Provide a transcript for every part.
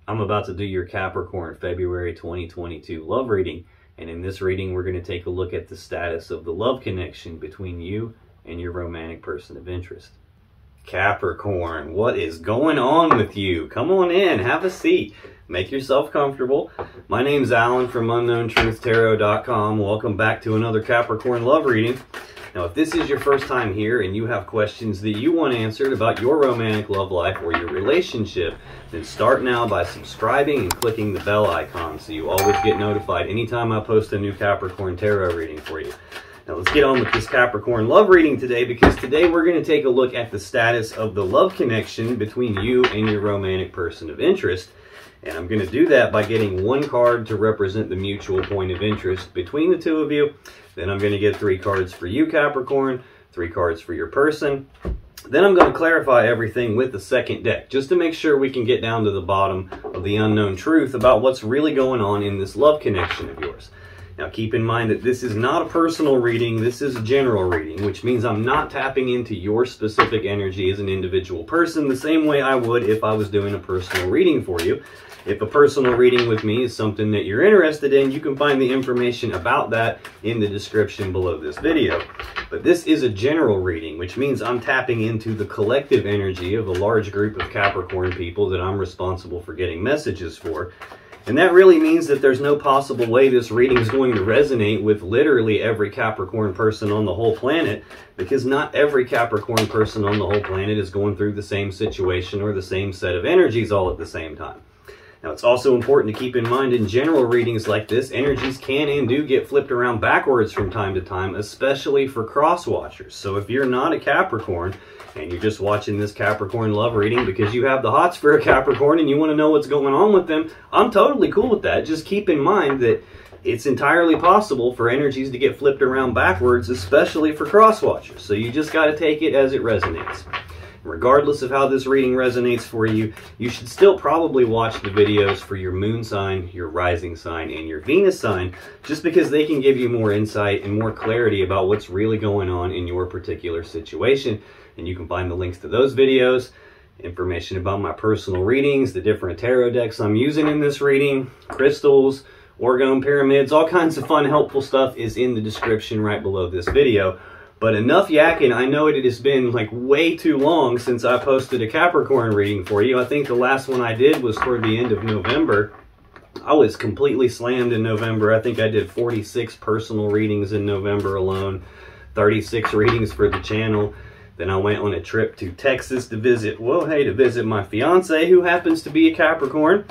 I'm about to do your Capricorn February 2022 love reading, and in this reading we're going to take a look at the status of the love connection between you and your romantic person of interest. Capricorn, what is going on with you? Come on in, have a seat, make yourself comfortable. My name's Alan from UnknownTruthTarot.com. Welcome back to another Capricorn love reading. Now, if this is your first time here and you have questions that you want answered about your romantic love life or your relationship, then start now by subscribing and clicking the bell icon so you always get notified anytime I post a new Capricorn tarot reading for you. Now, let's get on with this Capricorn love reading today, because today we're going to take a look at the status of the love connection between you and your romantic person of interest. And I'm going to do that by getting one card to represent the mutual point of interest between the two of you. Then I'm going to get 3 cards for you, Capricorn, 3 cards for your person. Then I'm going to clarify everything with the second deck, just to make sure we can get down to the bottom of the unknown truth about what's really going on in this love connection of yours. Now, keep in mind that this is not a personal reading, this is a general reading, which means I'm not tapping into your specific energy as an individual person the same way I would if I was doing a personal reading for you. If a personal reading with me is something that you're interested in, you can find the information about that in the description below this video. But this is a general reading, which means I'm tapping into the collective energy of a large group of Capricorn people that I'm responsible for getting messages for. And that really means that there's no possible way this reading is going to resonate with literally every Capricorn person on the whole planet, because not every Capricorn person on the whole planet is going through the same situation or the same set of energies all at the same time. Now, it's also important to keep in mind in general readings like this, energies can and do get flipped around backwards from time to time, especially for cross-watchers. So if you're not a Capricorn and you're just watching this Capricorn love reading because you have the hots for a Capricorn and you want to know what's going on with them, I'm totally cool with that. Just keep in mind that it's entirely possible for energies to get flipped around backwards, especially for cross-watchers. So you just got to take it as it resonates. Regardless of how this reading resonates for you, you should still probably watch the videos for your moon sign, your rising sign, and your Venus sign, just because they can give you more insight and more clarity about what's really going on in your particular situation. And you can find the links to those videos, information about my personal readings, the different tarot decks I'm using in this reading, crystals, orgone pyramids, all kinds of fun, helpful stuff is in the description right below this video. But enough yakking. I know it has been like way too long since I posted a Capricorn reading for you. I think the last one I did was toward the end of November. I was completely slammed in November. I think I did 46 personal readings in November alone, 36 readings for the channel. Then I went on a trip to Texas to visit, to visit my fiance, who happens to be a Capricorn.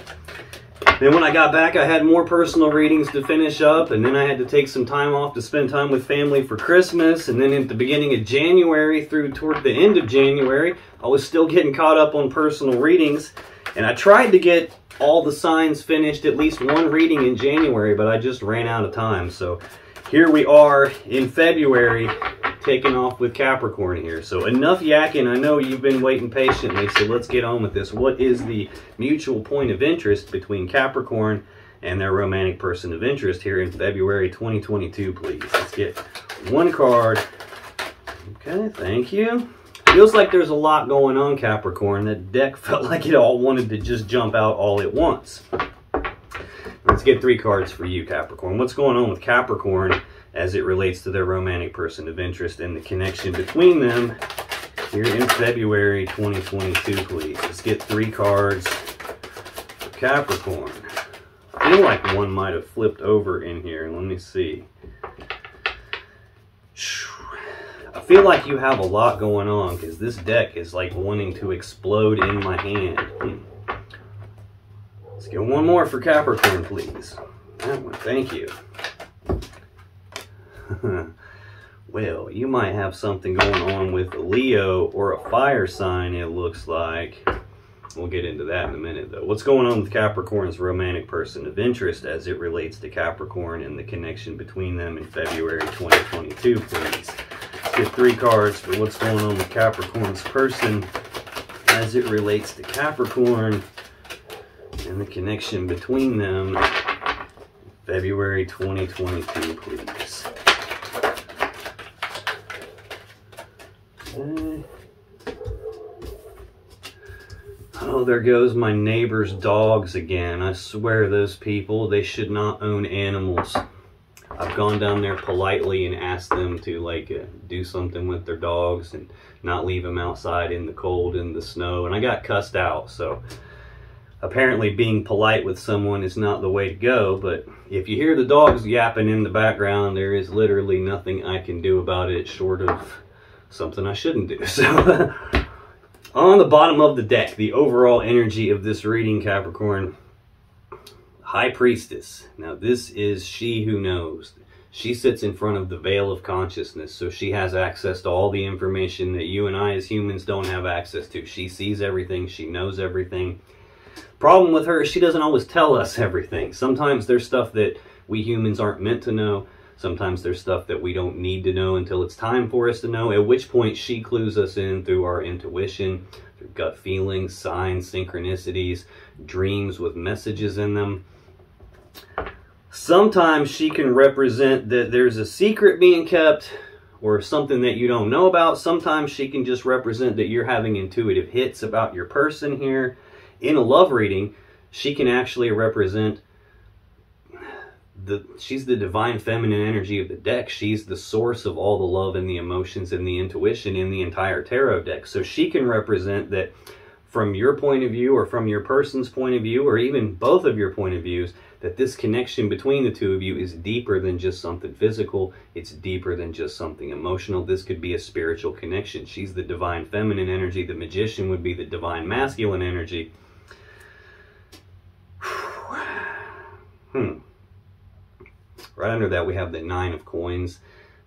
Then when I got back, I had more personal readings to finish up, and then I had to take some time off to spend time with family for Christmas. And then at the beginning of January through toward the end of January, I was still getting caught up on personal readings. And I tried to get all the signs finished, at least one reading in January, but I just ran out of time. So here we are in February, taking off with Capricorn here. So enough yakking. I know you've been waiting patiently, so let's get on with this. What is the mutual point of interest between Capricorn and their romantic person of interest here in February 2022, please? Let's get one card. Okay, thank you. Feels like there's a lot going on, Capricorn. That deck felt like it all wanted to just jump out all at once. Let's get 3 cards for you, Capricorn. What's going on with Capricorn as it relates to their romantic person of interest and the connection between them here in February 2022, please? Let's get 3 cards for Capricorn. I feel like one might have flipped over in here. Let me see. I feel like you have a lot going on, because this deck is like wanting to explode in my hand. Let's get one more for Capricorn, please. That one, thank you. Well, you might have something going on with a Leo or a fire sign, it looks like. We'll get into that in a minute, though. What's going on with Capricorn's romantic person of interest as it relates to Capricorn and the connection between them in February 2022, please? Let's get 3 cards for what's going on with Capricorn's person as it relates to Capricorn and the connection between them February 2022, please. Okay. Oh, there goes my neighbor's dogs again. I swear those people, they should not own animals. I've gone down there politely and asked them to like do something with their dogs and not leave them outside in the cold and the snow, and I got cussed out. So apparently being polite with someone is not the way to go, but if you hear the dogs yapping in the background, there is literally nothing I can do about it short of something I shouldn't do. So on the bottom of the deck, the overall energy of this reading, Capricorn, High Priestess. Now this is she who knows. She sits in front of the veil of consciousness, so she has access to all the information that you and I as humans don't have access to. She sees everything, she knows everything. Problem with her is she doesn't always tell us everything. Sometimes there's stuff that we humans aren't meant to know. Sometimes there's stuff that we don't need to know until it's time for us to know, at which point she clues us in through our intuition, through gut feelings, signs, synchronicities, dreams with messages in them. Sometimes she can represent that there's a secret being kept or something that you don't know about. Sometimes she can just represent that you're having intuitive hits about your person here. In a love reading, she can actually represent she's the divine feminine energy of the deck. She's the source of all the love and the emotions and the intuition in the entire tarot deck. So she can represent that from your point of view or from your person's point of view or even both of your point of views, that this connection between the two of you is deeper than just something physical. It's deeper than just something emotional. This could be a spiritual connection. She's the divine feminine energy. The magician would be the divine masculine energy. Right under that, we have the Nine of Coins.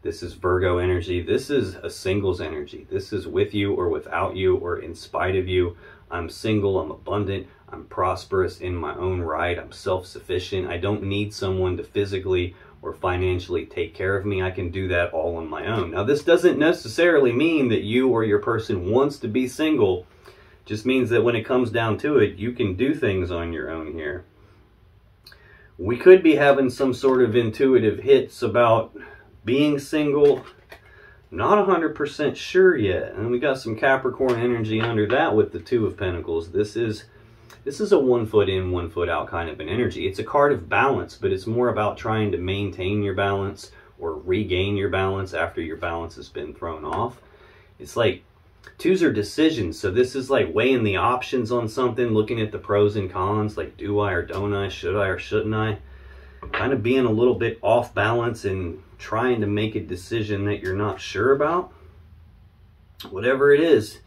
This is Virgo energy. This is a singles energy. This is with you or without you or in spite of you. I'm single, I'm abundant, I'm prosperous in my own right, I'm self-sufficient. I don't need someone to physically or financially take care of me. I can do that all on my own. Now, this doesn't necessarily mean that you or your person wants to be single. It just means that when it comes down to it, you can do things on your own here. We could be having some sort of intuitive hits about being single. Not 100% sure yet. And we got some Capricorn energy under that with the Two of Pentacles. This is a 1 foot in, 1 foot out kind of an energy. It's a card of balance, but it's more about trying to maintain your balance or regain your balance after your balance has been thrown off. It's like twos are decisions. So this is like weighing the options on something, looking at the pros and cons, like do I or don't I, should I or shouldn't I? Kind of being a little bit off balance and trying to make a decision that you're not sure about. Whatever it is,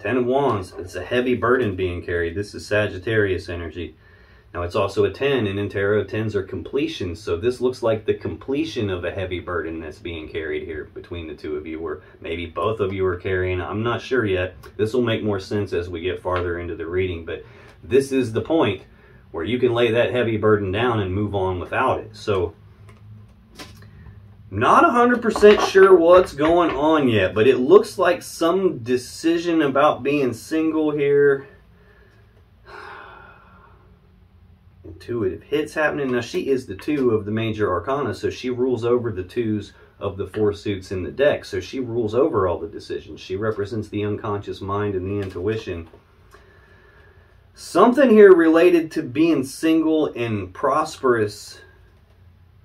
10 of Wands, it's a heavy burden being carried. This is Sagittarius energy. Now it's also a 10, and in tarot, 10s are completion. So this looks like the completion of a heavy burden that's being carried here between the two of you, or maybe both of you are carrying. I'm not sure yet. This will make more sense as we get farther into the reading, but this is the point where you can lay that heavy burden down and move on without it. So not 100% sure what's going on yet, but it looks like some decision about being single here. Intuitive hits happening. Now she is the 2 of the major arcana, so she rules over the 2s of the 4 suits in the deck. So she rules over all the decisions. She represents the unconscious mind and the intuition. Something here related to being single and prosperous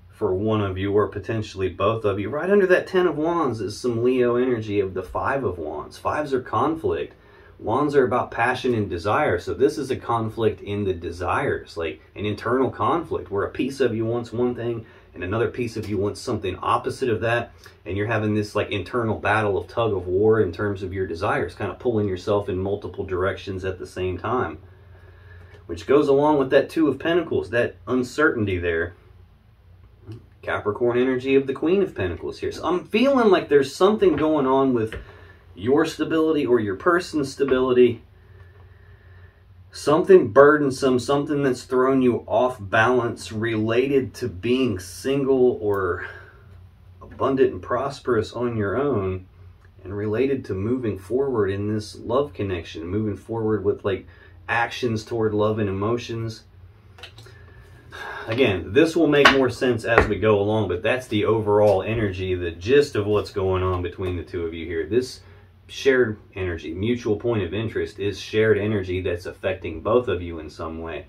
for one of you or potentially both of you. Right under that 10 of Wands is some Leo energy of the 5 of Wands. 5s are conflict. Wands are about passion and desire. So this is a conflict in the desires, like an internal conflict where a piece of you wants one thing and another piece of you wants something opposite of that. And you're having this like internal battle of tug of war in terms of your desires, kind of pulling yourself in multiple directions at the same time, which goes along with that 2 of Pentacles, that uncertainty there. Capricorn energy of the Queen of Pentacles here. So I'm feeling like there's something going on with your stability or your person's stability. Something burdensome, something that's thrown you off balance related to being single or abundant and prosperous on your own, and related to moving forward in this love connection, moving forward with like actions toward love and emotions. Again, this will make more sense as we go along, but that's the overall energy, the gist of what's going on between the two of you here. This shared energy. Mutual point of interest is shared energy that's affecting both of you in some way.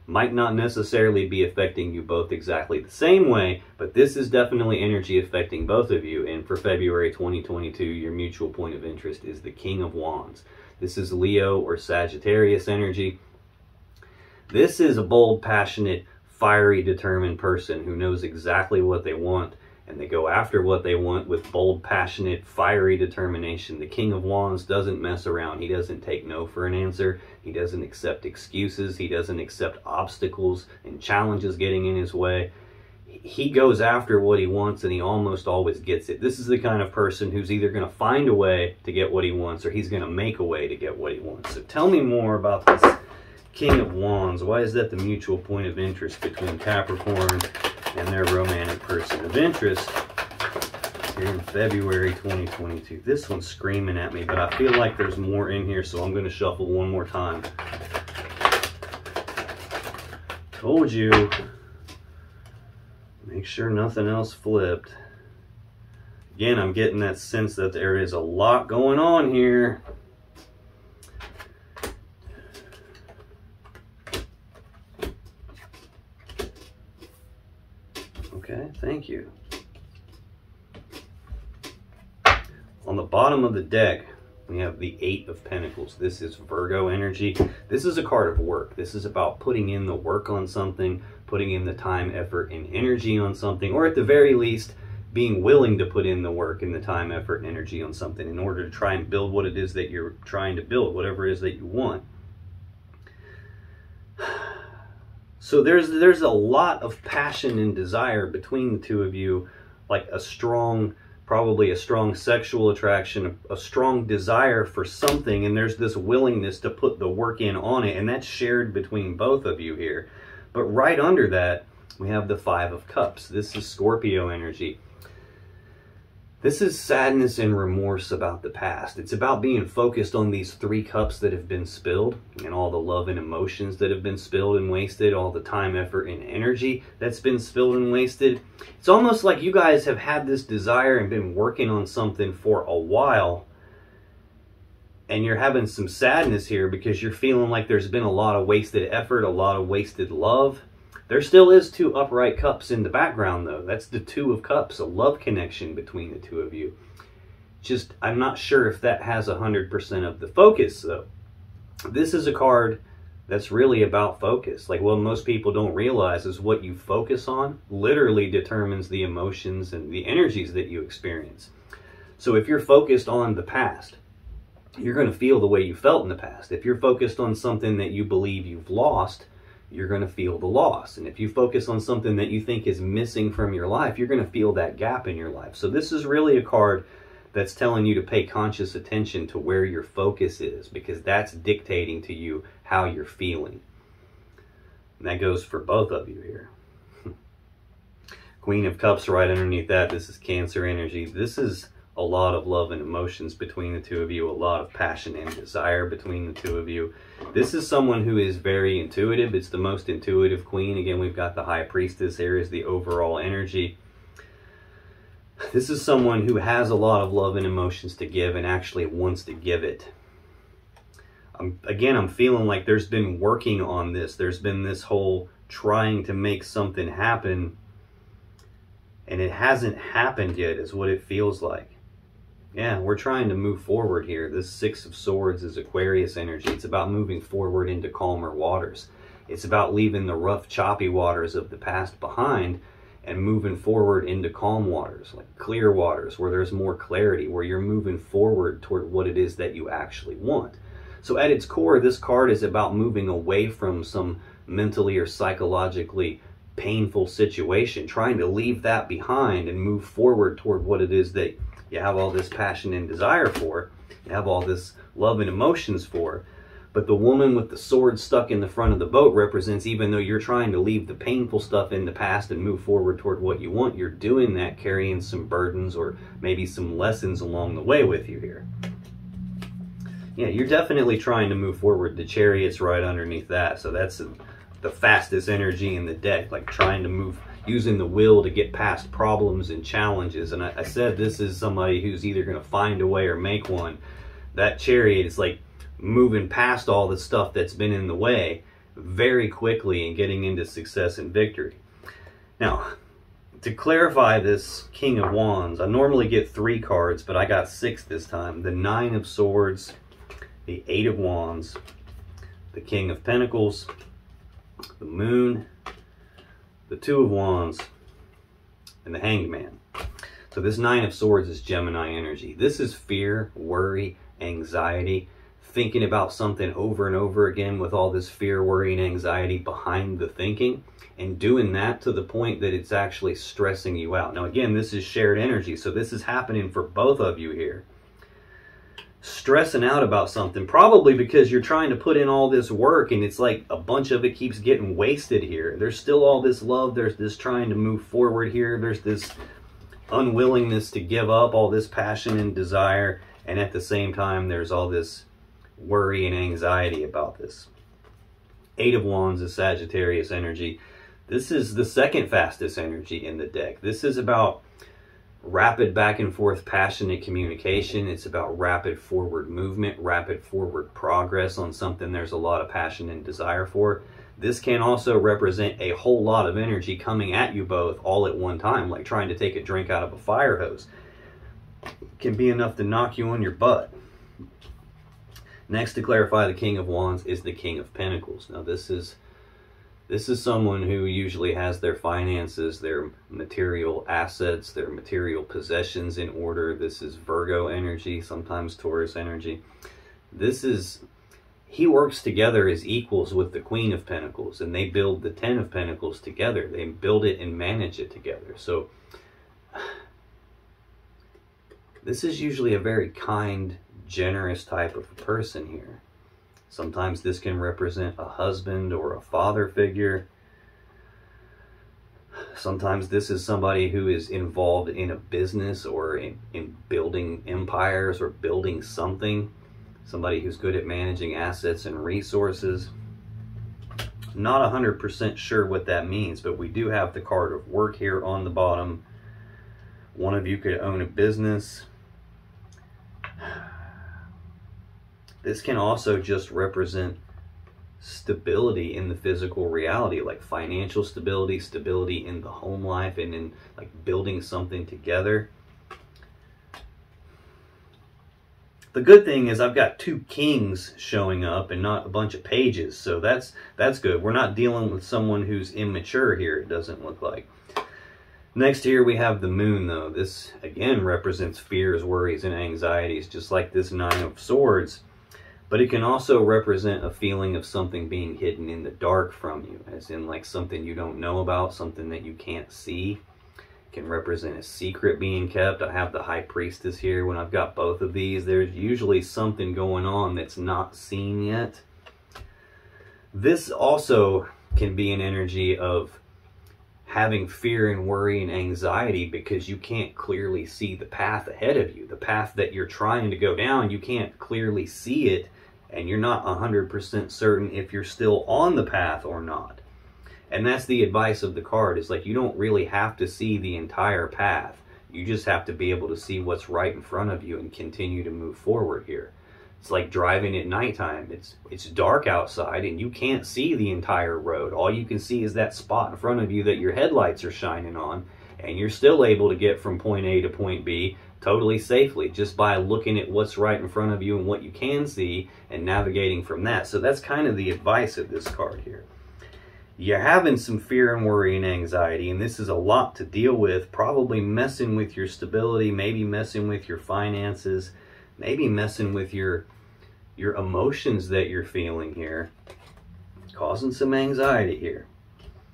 Might not necessarily be affecting you both exactly the same way, but this is definitely energy affecting both of you. And for February 2022, your mutual point of interest is the King of Wands. This is Leo or Sagittarius energy. This is a bold, passionate, fiery, determined person who knows exactly what they want, and they go after what they want with bold, passionate, fiery determination. The King of Wands doesn't mess around. He doesn't take no for an answer. He doesn't accept excuses. He doesn't accept obstacles and challenges getting in his way. He goes after what he wants, and he almost always gets it. This is the kind of person who's either going to find a way to get what he wants, or he's going to make a way to get what he wants. So tell me more about this King of Wands. Why is that the mutual point of interest between Capricorn and their romantic person of interest here in February 2022? This one's screaming at me, but I feel like there's more in here, so I'm going to shuffle one more time. Told you. Make sure nothing else flipped. Again, I'm getting that sense that there is a lot going on here. Okay, thank you. On the bottom of the deck, we have the Eight of Pentacles. This is Virgo energy. This is a card of work. This is about putting in the work on something, putting in the time, effort, and energy on something, or at the very least, being willing to put in the work and the time, effort, and energy on something in order to try and build what it is that you're trying to build, whatever it is that you want. So there's a lot of passion and desire between the two of you, like a strong, probably a strong sexual attraction, a strong desire for something, and there's this willingness to put the work in on it, and that's shared between both of you here. But right under that, we have the Five of Cups. This is Scorpio energy. This is sadness and remorse about the past. It's about being focused on these three cups that have been spilled, and all the love and emotions that have been spilled and wasted, all the time, effort, and energy that's been spilled and wasted. It's almost like you guys have had this desire and been working on something for a while, and you're having some sadness here because you're feeling like there's been a lot of wasted effort, a lot of wasted love. There still is two upright cups in the background, though. That's the Two of Cups, a love connection between the two of you. Just, I'm not sure if that has 100% of the focus, though. This is a card that's really about focus. Like, what most people don't realize is what you focus on literally determines the emotions and the energies that you experience. So if you're focused on the past, you're going to feel the way you felt in the past. If you're focused on something that you believe you've lost, you're going to feel the loss. And if you focus on something that you think is missing from your life, you're going to feel that gap in your life. So this is really a card that's telling you to pay conscious attention to where your focus is, because that's dictating to you how you're feeling. And that goes for both of you here. Queen of Cups right underneath that. This is Cancer energy. This is a lot of love and emotions between the two of you, a lot of passion and desire between the two of you. This is someone who is very intuitive. It's the most intuitive queen. Again, we've got the High Priestess here as the overall energy. This is someone who has a lot of love and emotions to give and actually wants to give it. Again, I'm feeling like there's been working on this. There's been this whole trying to make something happen, and it hasn't happened yet, is what it feels like. Yeah, we're trying to move forward here. This Six of Swords is Aquarius energy. It's about moving forward into calmer waters. It's about leaving the rough, choppy waters of the past behind and moving forward into calm waters, like clear waters, where there's more clarity, where you're moving forward toward what it is that you actually want. So at its core, this card is about moving away from some mentally or psychologically painful situation, trying to leave that behind and move forward toward what it is that you have all this passion and desire for, you have all this love and emotions for. But the woman with the sword stuck in the front of the boat represents, even though you're trying to leave the painful stuff in the past and move forward toward what you want, you're doing that carrying some burdens or maybe some lessons along the way with you here. Yeah, you're definitely trying to move forward. The Chariot's right underneath that. So that's the fastest energy in the deck, like trying to move. using the will to get past problems and challenges. And I said this is somebody who's either going to find a way or make one. That Chariot is like moving past all the stuff that's been in the way very quickly and getting into success and victory. Now, to clarify this King of Wands, I normally get 3 cards, but I got 6 this time. The 9 of Swords, the 8 of Wands, the King of Pentacles, the Moon, the 2 of Wands, and the Hanged Man. So this 9 of Swords is Gemini energy. This is fear, worry, anxiety, thinking about something over and over again with all this fear, worry, and anxiety behind the thinking, and doing that to the point that it's actually stressing you out. Now again, this is shared energy, so this is happening for both of you here. Stressing out about something, probably because you're trying to put in all this work and it's like a bunch of it keeps getting wasted here. There's still all this love, there's this trying to move forward here, there's this unwillingness to give up, all this passion and desire, and at the same time there's all this worry and anxiety about this. 8 of Wands is Sagittarius energy. This is the second fastest energy in the deck. This is about rapid back and forth passionate communication. It's about rapid forward movement, rapid forward progress on something there's a lot of passion and desire for. This can also represent a whole lot of energy coming at you both all at one time, like trying to take a drink out of a fire hose. It can be enough to knock you on your butt. Next, to clarify the King of Wands, is the King of Pentacles. Now this is someone who usually has their finances, their material assets, their material possessions in order. This is Virgo energy, sometimes Taurus energy. He works together as equals with the Queen of Pentacles, and they build the 10 of Pentacles together. They build it and manage it together. So this is usually a very kind, generous type of person here. Sometimes this can represent a husband or a father figure. Sometimes this is somebody who is involved in a business or in building empires or building something. Somebody who's good at managing assets and resources. Not 100% sure what that means, but we do have the card of work here on the bottom. One of you could own a business. This can also just represent stability in the physical reality, like financial stability, stability in the home life, and in like building something together. The good thing is I've got 2 kings showing up and not a bunch of pages, so that's good. We're not dealing with someone who's immature here, it doesn't look like. Next here we have the Moon, though. This again represents fears, worries, and anxieties, just like this 9 of Swords. But it can also represent a feeling of something being hidden in the dark from you, as in like something you don't know about, something that you can't see. It can represent a secret being kept. I have the High Priestess here. When I've got both of these, there's usually something going on that's not seen yet. This also can be an energy of having fear and worry and anxiety because you can't clearly see the path ahead of you. The path that you're trying to go down, you can't clearly see it, and you're not 100% certain if you're still on the path or not. And that's the advice of the card, is like you don't really have to see the entire path. You just have to be able to see what's right in front of you and continue to move forward here. It's like driving at nighttime. It's dark outside and you can't see the entire road. All you can see is that spot in front of you that your headlights are shining on, and you're still able to get from point A to point B totally safely just by looking at what's right in front of you and what you can see and navigating from that. So that's kind of the advice of this card here. You're having some fear and worry and anxiety, and this is a lot to deal with, probably messing with your stability, maybe messing with your finances, maybe messing with your emotions that you're feeling here, causing some anxiety here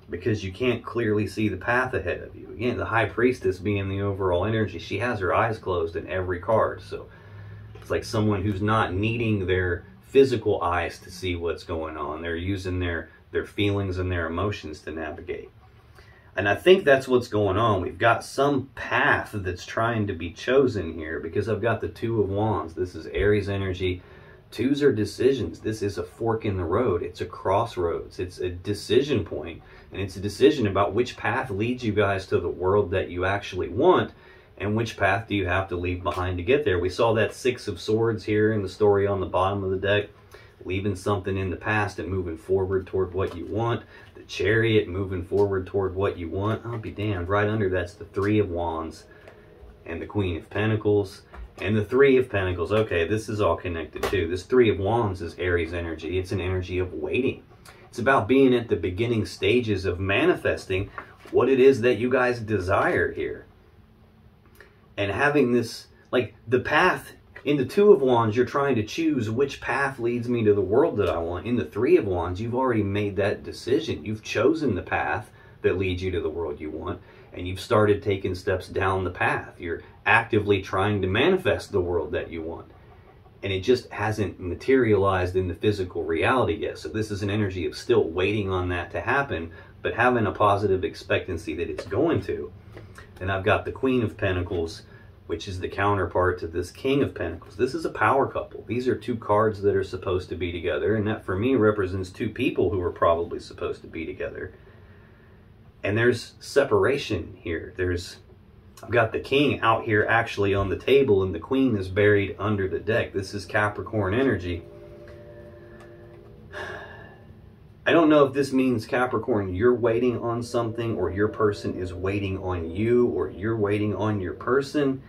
because you can't clearly see the path ahead of you. Again, the High Priestess being the overall energy, she has her eyes closed in every card. So it's like someone who's not needing their physical eyes to see what's going on. They're using their feelings and their emotions to navigate. And I think that's what's going on. We've got some path that's trying to be chosen here because I've got the 2 of Wands. This is Aries energy. Twos are decisions. This is a fork in the road. It's a crossroads. It's a decision point, and it's a decision about which path leads you guys to the world that you actually want, and which path do you have to leave behind to get there. We saw that Six of Swords here in the story on the bottom of the deck, leaving something in the past and moving forward toward what you want. The Chariot, moving forward toward what you want. I'll be damned. Right under that's the Three of Wands and the Queen of Pentacles. And the Three of Pentacles, okay, this is all connected too. This Three of Wands is Aries energy. It's an energy of waiting. It's about being at the beginning stages of manifesting what it is that you guys desire here. And having this, like the path, in the Two of Wands, you're trying to choose which path leads me to the world that I want. In the Three of Wands, you've already made that decision. You've chosen the path that leads you to the world you want. And you've started taking steps down the path. You're actively trying to manifest the world that you want. And it just hasn't materialized in the physical reality yet. So this is an energy of still waiting on that to happen, but having a positive expectancy that it's going to. And I've got the Queen of Pentacles, which is the counterpart to this King of Pentacles. This is a power couple. These are two cards that are supposed to be together. And that, for me, represents two people who are probably supposed to be together. And there's separation here. I've got the King out here actually on the table, and the Queen is buried under the deck. This is Capricorn energy. I don't know if this means, Capricorn, you're waiting on something, or your person is waiting on you, or you're waiting on your person.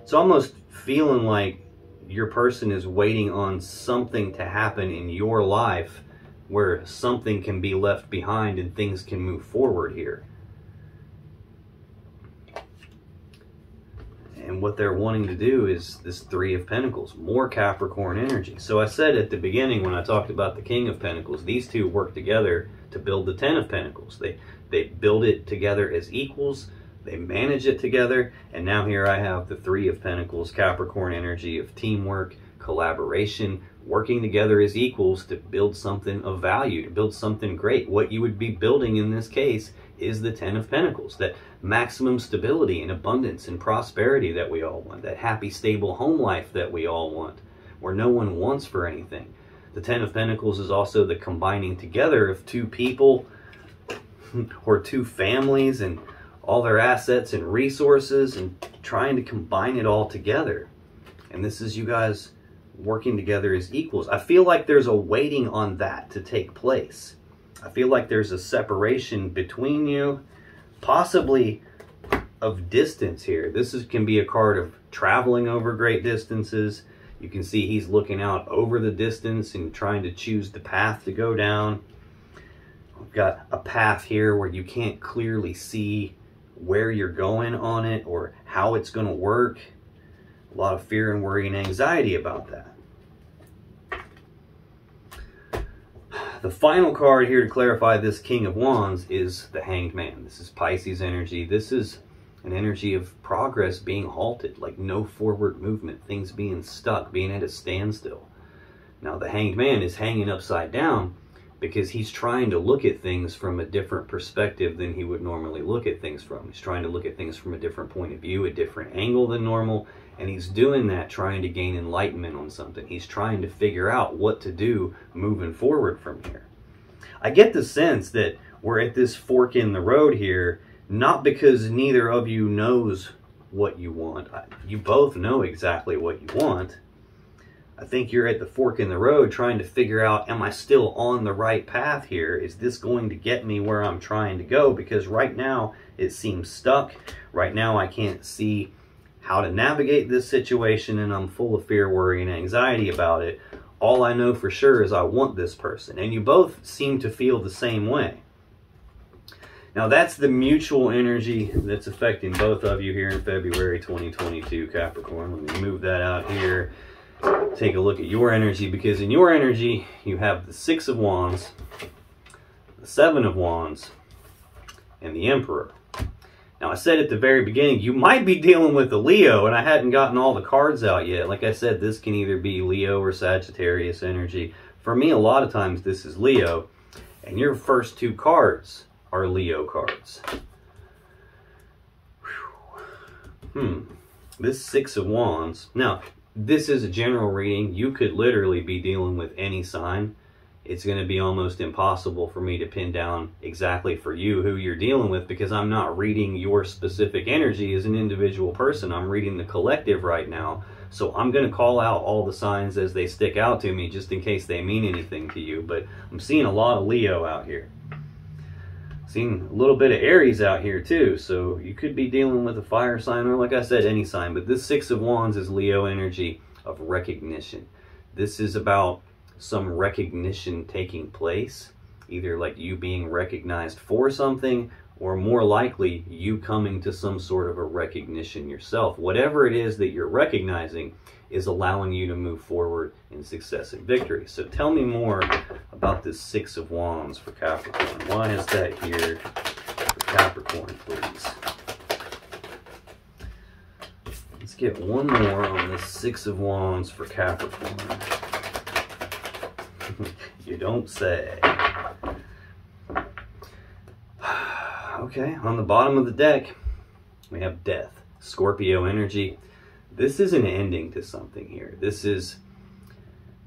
It's almost feeling like your person is waiting on something to happen in your life where something can be left behind and things can move forward here. And what they're wanting to do is this Three of Pentacles, more Capricorn energy. So I said at the beginning when I talked about the King of Pentacles, these two work together to build the Ten of Pentacles. They build it together as equals, they manage it together, and now here I have the Three of Pentacles, Capricorn energy of teamwork, collaboration, working together as equals to build something of value, to build something great. What you would be building in this case is the Ten of Pentacles, that maximum stability and abundance and prosperity that we all want, that happy, stable home life that we all want, where no one wants for anything. The Ten of Pentacles is also the combining together of two people or two families and all their assets and resources and trying to combine it all together. And this is you guys working together as equals. I feel like there's a waiting on that to take place. I feel like there's a separation between you, possibly of distance here. This can be a card of traveling over great distances. You can see he's looking out over the distance and trying to choose the path to go down. We've got a path here where you can't clearly see where you're going on it or how it's going to work. A lot of fear and worry and anxiety about that. The final card here to clarify this King of Wands is the Hanged Man. This is Pisces energy. This is an energy of progress being halted, like no forward movement, things being stuck, being at a standstill. Now the Hanged Man is hanging upside down because he's trying to look at things from a different perspective than he would normally look at things from. He's trying to look at things from a different point of view, a different angle than normal, and he's doing that trying to gain enlightenment on something. He's trying to figure out what to do moving forward from here. I get the sense that we're at this fork in the road here, not because neither of you knows what you want. You both know exactly what you want. I think you're at the fork in the road trying to figure out, am I still on the right path here? Is this going to get me where I'm trying to go? Because right now it seems stuck. Right now I can't see how to navigate this situation, and I'm full of fear, worry, and anxiety about it. All I know for sure is I want this person. And you both seem to feel the same way. Now that's the mutual energy that's affecting both of you here in February 2022, Capricorn. Let me move that out here. Take a look at your energy, because in your energy you have the Six of Wands, the Seven of Wands, and the Emperor. Now I said at the very beginning you might be dealing with a Leo, and I hadn't gotten all the cards out yet. Like I said, this can either be Leo or Sagittarius energy. For me, a lot of times this is Leo, and your first two cards are Leo cards. This Six of Wands. Now, this is a general reading. You could literally be dealing with any sign. It's going to be almost impossible for me to pin down exactly for you who you're dealing with, because I'm not reading your specific energy as an individual person. I'm reading the collective right now. So I'm going to call out all the signs as they stick out to me, just in case they mean anything to you. But I'm seeing a lot of Leo out here. Seeing a little bit of Aries out here too. So you could be dealing with a fire sign, or like I said, any sign. But this Six of Wands is Leo energy of recognition. This is about some recognition taking place, either like you being recognized for something, or more likely you coming to some sort of a recognition yourself. Whatever it is that you're recognizing is allowing you to move forward in success and victory. So tell me more about this Six of Wands for Capricorn. Why is that here for Capricorn, please? Let's get one more on this Six of Wands for Capricorn. You don't say. Okay, on the bottom of the deck, we have Death, Scorpio energy. This is an ending to something here. This is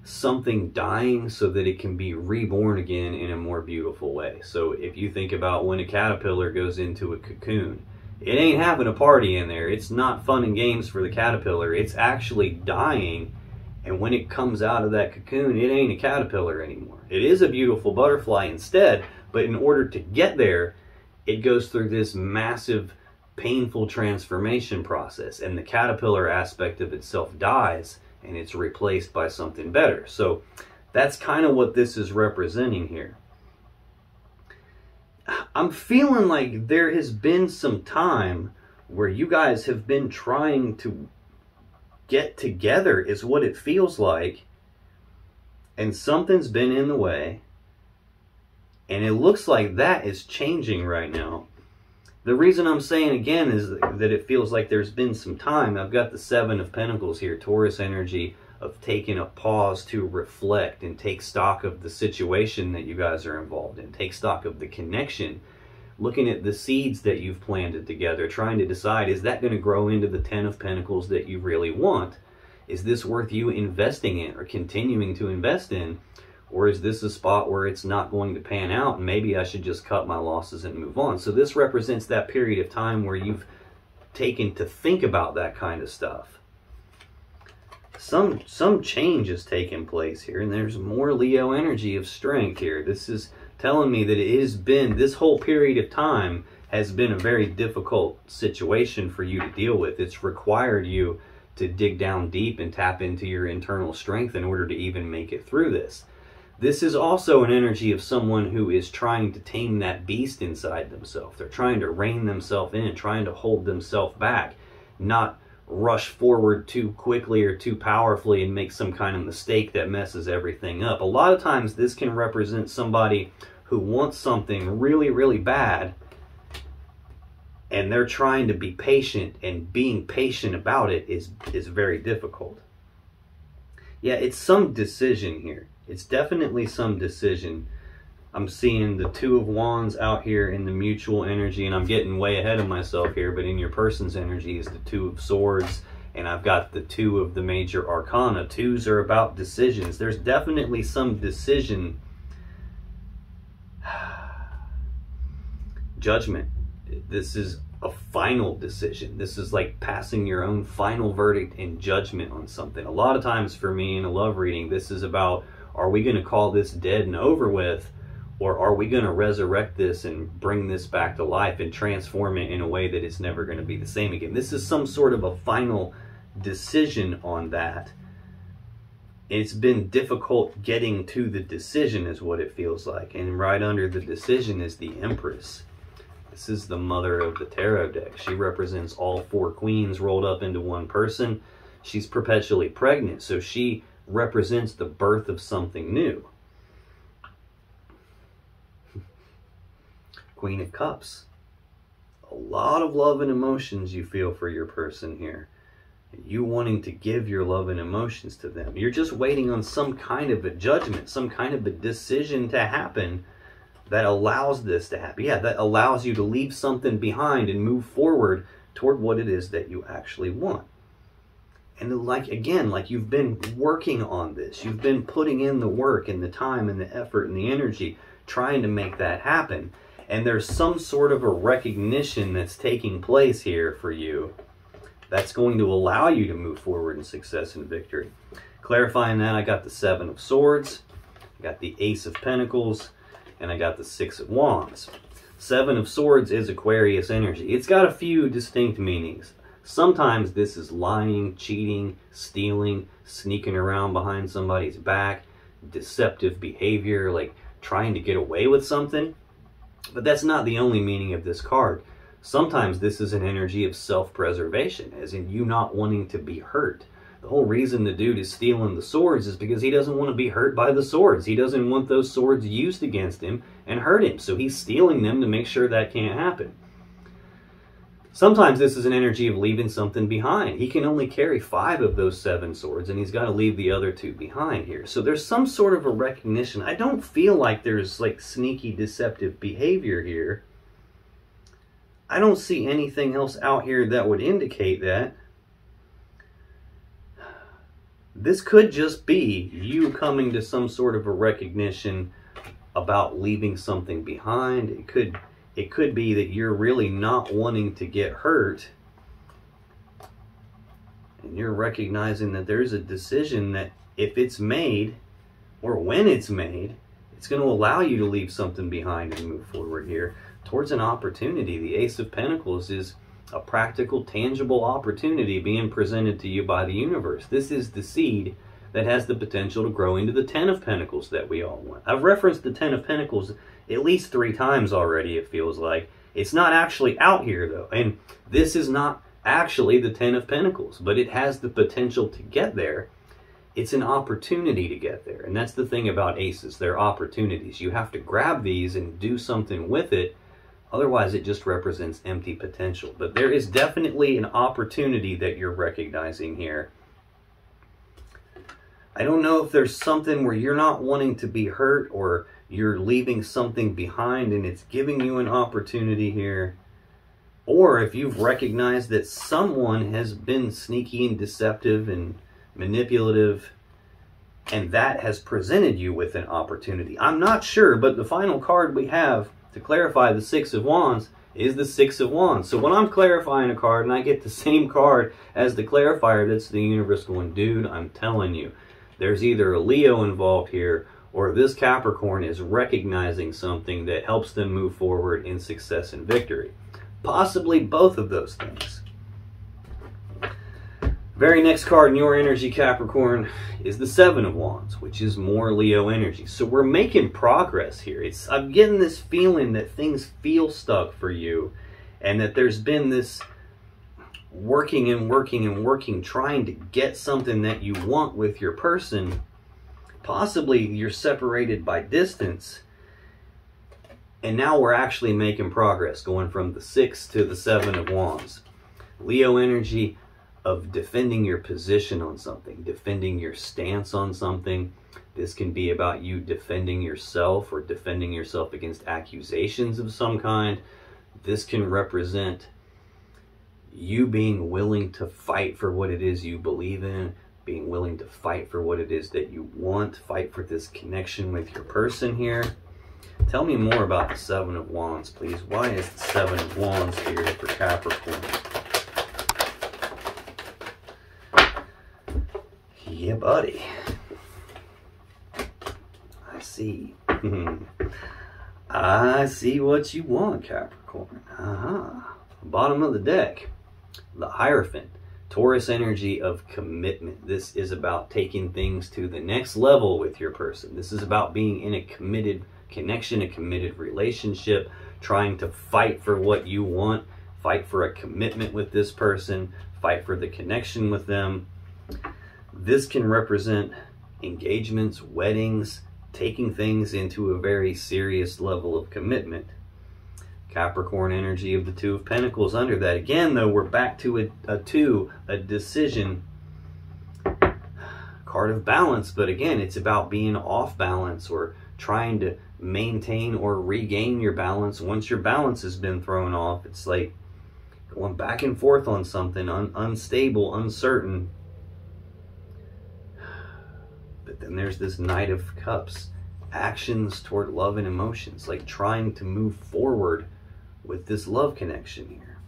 something dying so that it can be reborn again in a more beautiful way. So if you think about when a caterpillar goes into a cocoon, it ain't having a party in there. It's not fun and games for the caterpillar. It's actually dying. And when it comes out of that cocoon, it ain't a caterpillar anymore. It is a beautiful butterfly instead, but in order to get there, it goes through this massive, painful transformation process, and the caterpillar aspect of itself dies, and it's replaced by something better. So that's kind of what this is representing here. I'm feeling like there has been some time where you guys have been trying to get together, is what it feels like, and something's been in the way, and it looks like that is changing right now. The reason I'm saying again is that it feels like there's been some time. I've got the Seven of Pentacles here, Taurus energy of taking a pause to reflect and take stock of the situation that you guys are involved in, take stock of the connection, looking at the seeds that you've planted together, trying to decide, is that going to grow into the Ten of Pentacles that you really want? Is this worth you investing in or continuing to invest in? Or is this a spot where it's not going to pan out and maybe I should just cut my losses and move on? So this represents that period of time where you've taken to think about that kind of stuff. Some change has taken place here, and there's more Leo energy of strength here. This is telling me that it has been, this whole period of time has been a very difficult situation for you to deal with. It's required you to dig down deep and tap into your internal strength in order to even make it through this. This is also an energy of someone who is trying to tame that beast inside themselves. They're trying to rein themselves in, trying to hold themselves back, not rush forward too quickly or too powerfully and make some kind of mistake that messes everything up. A lot of times this can represent somebody who wants something really, really bad, and they're trying to be patient, and being patient about it is very difficult. Yeah, it's some decision here. It's definitely some decision. I'm seeing the Two of Wands out here in the mutual energy, and I'm getting way ahead of myself here, but in your person's energy is the Two of Swords, and I've got the Two of the major arcana. Twos are about decisions. There's definitely some decision. Judgment. This is a final decision. This is like passing your own final verdict and judgment on something. A lot of times for me in a love reading, this is about, are we going to call this dead and over with, or are we going to resurrect this and bring this back to life and transform it in a way that it's never going to be the same again? This is some sort of a final decision on that. It's been difficult getting to the decision is what it feels like. And right under the decision is the Empress. This is the mother of the tarot deck. She represents all four queens rolled up into one person. She's perpetually pregnant, so she represents the birth of something new. Queen of Cups. A lot of love and emotions you feel for your person here. You wanting to give your love and emotions to them. You're just waiting on some kind of a judgment, some kind of a decision to happen that allows this to happen. Yeah, that allows you to leave something behind and move forward toward what it is that you actually want. And like, again, like you've been working on this. You've been putting in the work and the time and the effort and the energy trying to make that happen. And there's some sort of a recognition that's taking place here for you that's going to allow you to move forward in success and victory. Clarifying that, I got the Seven of Swords, I got the Ace of Pentacles, and I got the Six of Wands. Seven of Swords is Aquarius energy. It's got a few distinct meanings. Sometimes this is lying, cheating, stealing, sneaking around behind somebody's back, deceptive behavior, like trying to get away with something. But that's not the only meaning of this card. Sometimes this is an energy of self-preservation, as in you not wanting to be hurt. The whole reason the dude is stealing the swords is because he doesn't want to be hurt by the swords. He doesn't want those swords used against him and hurt him. So he's stealing them to make sure that can't happen. Sometimes this is an energy of leaving something behind. He can only carry 5 of those 7 swords, and he's got to leave the other 2 behind here. So there's some sort of a recognition. I don't feel like there's like sneaky, deceptive behavior here. I don't see anything else out here that would indicate that. This could just be you coming to some sort of a recognition about leaving something behind. It could be that you're really not wanting to get hurt, and you're recognizing that there's a decision that if it's made, or when it's made, it's going to allow you to leave something behind and move forward here towards an opportunity. The Ace of Pentacles is a practical, tangible opportunity being presented to you by the universe. This is the seed that has the potential to grow into the 10 of Pentacles that we all want. I've referenced the 10 of Pentacles at least 3 times already, it feels like. It's not actually out here, though. And this is not actually the 10 of Pentacles, but it has the potential to get there. It's an opportunity to get there. And that's the thing about aces. They're opportunities. You have to grab these and do something with it. Otherwise, it just represents empty potential. But there is definitely an opportunity that you're recognizing here. I don't know if there's something where you're not wanting to be hurt, or you're leaving something behind and it's giving you an opportunity here. Or if you've recognized that someone has been sneaky and deceptive and manipulative, and that has presented you with an opportunity. I'm not sure, but the final card we have to clarify the Six of Wands is the Six of Wands. So when I'm clarifying a card and I get the same card as the clarifier, that's the universe going, dude, I'm telling you, there's either a Leo involved here, or this Capricorn is recognizing something that helps them move forward in success and victory. Possibly both of those things. Very next card in your energy, Capricorn, is the Seven of Wands, which is more Leo energy. So we're making progress here. I'm getting this feeling that things feel stuck for you, and that there's been this working and working and working, trying to get something that you want with your person. Possibly you're separated by distance, and now we're actually making progress, going from the 6 to the 7 of Wands. Leo energy of defending your position on something, defending your stance on something. This can be about you defending yourself, or defending yourself against accusations of some kind. This can represent you being willing to fight for what it is you believe in, being willing to fight for what it is that you want, fight for this connection with your person here. Tell me more about the Seven of Wands, please. Why is the Seven of Wands here for Capricorn? Yeah, buddy. I see. I see what you want, Capricorn. Bottom of the deck, the Hierophant. Taurus energy of commitment. This is about taking things to the next level with your person. This is about being in a committed connection, a committed relationship, trying to fight for what you want, fight for a commitment with this person, fight for the connection with them. This can represent engagements, weddings, taking things into a very serious level of commitment. Capricorn energy of the Two of Pentacles under that. Again, though, we're back to a decision. Card of balance, but again, it's about being off balance, or trying to maintain or regain your balance once your balance has been thrown off. It's like going back and forth on something, unstable, uncertain. But then there's this Knight of Cups. Actions toward love and emotions, like trying to move forward with this love connection here.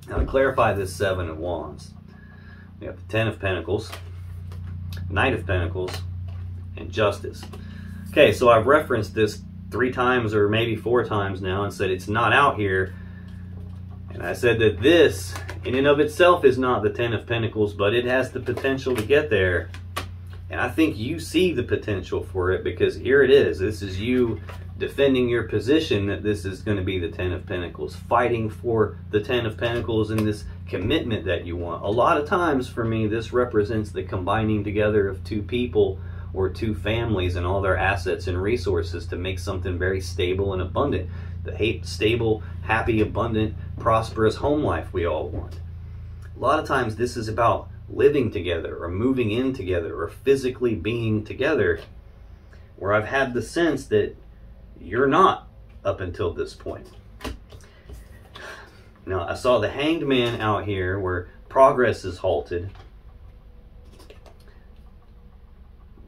Now to clarify this Seven of Wands, we have the Ten of Pentacles, Knight of Pentacles, and Justice. Okay, so I've referenced this 3 times or maybe 4 times now and said it's not out here. And I said that this, in and of itself, is not the Ten of Pentacles, but it has the potential to get there. And I think you see the potential for it, because here it is. This is you defending your position that this is going to be the Ten of Pentacles, fighting for the Ten of Pentacles and this commitment that you want. A lot of times for me, this represents the combining together of 2 people or 2 families and all their assets and resources to make something very stable and abundant. The stable, happy, abundant, prosperous home life we all want. A lot of times this is about living together or moving in together or physically being together, where I've had the sense that you're not up until this point. Now, I saw the Hanged Man out here where progress is halted.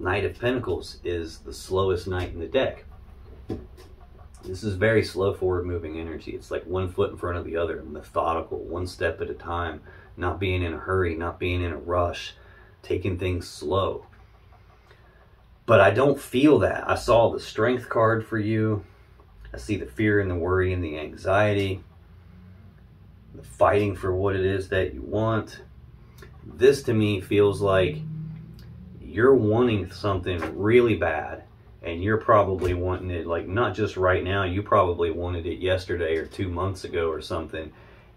Knight of Pentacles is the slowest knight in the deck. This is very slow forward moving energy. It's like 1 foot in front of the other, methodical, 1 step at a time, not being in a hurry, not being in a rush, taking things slow. But I don't feel that. I saw the Strength card for you. I see the fear and the worry and the anxiety, the fighting for what it is that you want. This to me feels like you're wanting something really bad. And you're probably wanting it, like, not just right now, you probably wanted it yesterday or 2 months ago or something,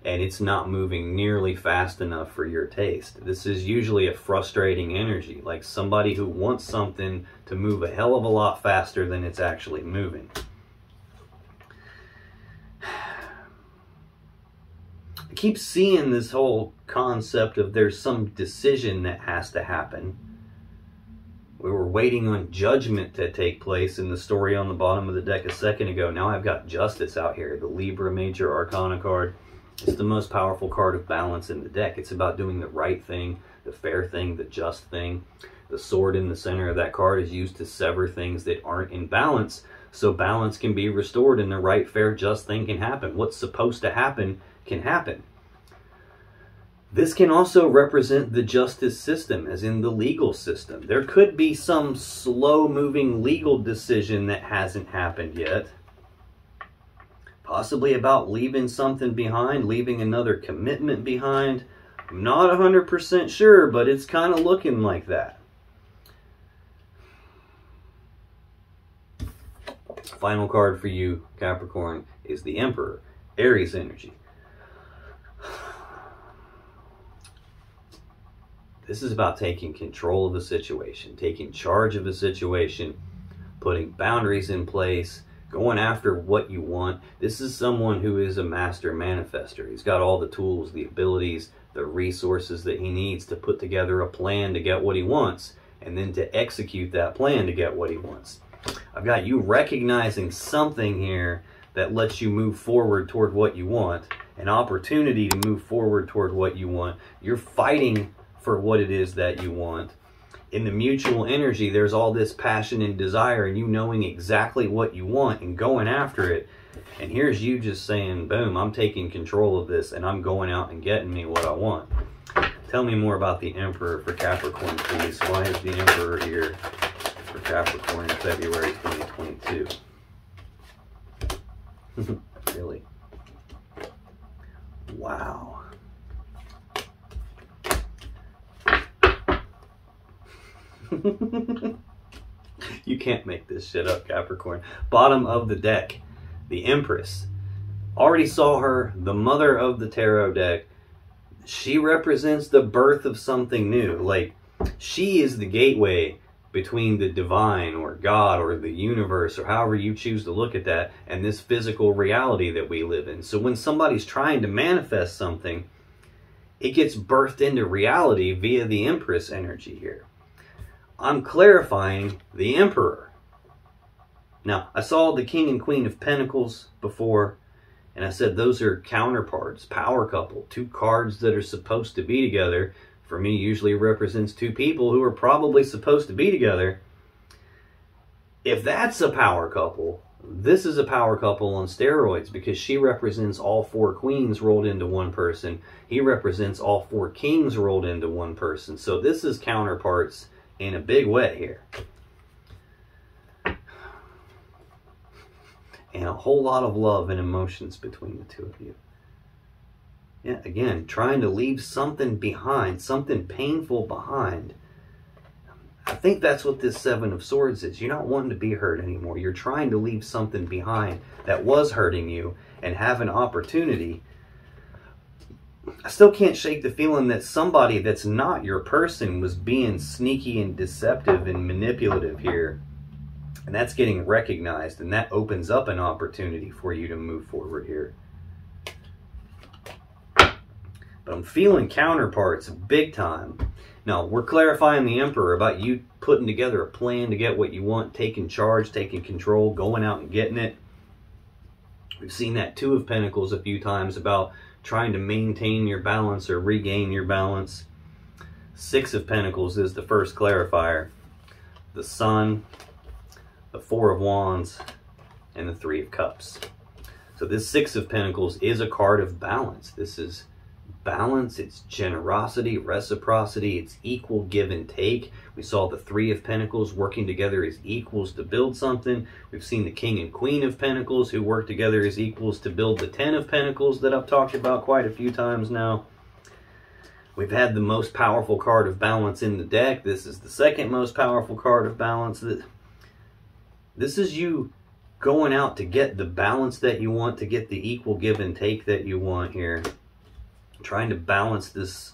and it's not moving nearly fast enough for your taste. This is usually a frustrating energy, like somebody who wants something to move a hell of a lot faster than it's actually moving. I keep seeing this whole concept of there's some decision that has to happen. We were waiting on judgment to take place in the story on the bottom of the deck a second ago. Now I've got Justice out here, the Libra Major Arcana card. It's the most powerful card of balance in the deck. It's about doing the right thing, the fair thing, the just thing. The sword in the center of that card is used to sever things that aren't in balance, so balance can be restored and the right, fair, just thing can happen. What's supposed to happen can happen. This can also represent the justice system, as in the legal system. There could be some slow-moving legal decision that hasn't happened yet. Possibly about leaving something behind, leaving another commitment behind. I'm not 100% sure, but it's kind of looking like that. Final card for you, Capricorn, is the Emperor, Aries energy. This is about taking control of the situation, taking charge of the situation, putting boundaries in place, going after what you want. This is someone who is a master manifester. He's got all the tools, the abilities, the resources that he needs to put together a plan to get what he wants, and then to execute that plan to get what he wants. I've got you recognizing something here that lets you move forward toward what you want, an opportunity to move forward toward what you want. You're fighting for what it is that you want. In the mutual energy, there's all this passion and desire, and you knowing exactly what you want and going after it. And here's you just saying, boom, I'm taking control of this and I'm going out and getting me what I want. Tell me more about the Emperor for Capricorn, please. Why is the Emperor here for Capricorn in February 2022? Really? Wow. You can't make this shit up, Capricorn. Bottom of the deck, the Empress. Already saw her, the mother of the tarot deck. She represents the birth of something new. Like, she is the gateway between the divine or God or the universe or however you choose to look at that and this physical reality that we live in. So when somebody's trying to manifest something, it gets birthed into reality via the Empress energy here. I'm clarifying the Emperor. Now, I saw the King and Queen of Pentacles before, And I said those are counterparts, power couple, two cards that are supposed to be together. For me, usually represents two people who are probably supposed to be together. If that's a power couple, this is a power couple on steroids, because she represents all four queens rolled into one person. He represents all four kings rolled into one person. So this is counterparts in a big way here. And a whole lot of love and emotions between the two of you. Yeah, again, trying to leave something behind, something painful behind. I think that's what this Seven of Swords is. You're not wanting to be hurt anymore. You're trying to leave something behind that was hurting you and have an opportunity. I still can't shake the feeling that somebody that's not your person was being sneaky and deceptive and manipulative here. And that's getting recognized, and that opens up an opportunity for you to move forward here. But I'm feeling counterparts big time. Now, we're clarifying the Emperor about you putting together a plan to get what you want, taking charge, taking control, going out and getting it. We've seen that Two of Pentacles a few times about trying to maintain your balance or regain your balance. Six of Pentacles is the first clarifier. The Sun, the Four of Wands, and the Three of Cups. So this Six of Pentacles is a card of balance. This is balance, it's generosity, reciprocity, it's equal give and take. We saw the Three of Pentacles working together as equals to build something. We've seen the King and Queen of Pentacles who work together as equals to build the Ten of Pentacles that I've talked about quite a few times now. We've had the most powerful card of balance in the deck. This is the second most powerful card of balance. This is you going out to get the balance that you want, to get the equal give and take that you want here. Trying to balance this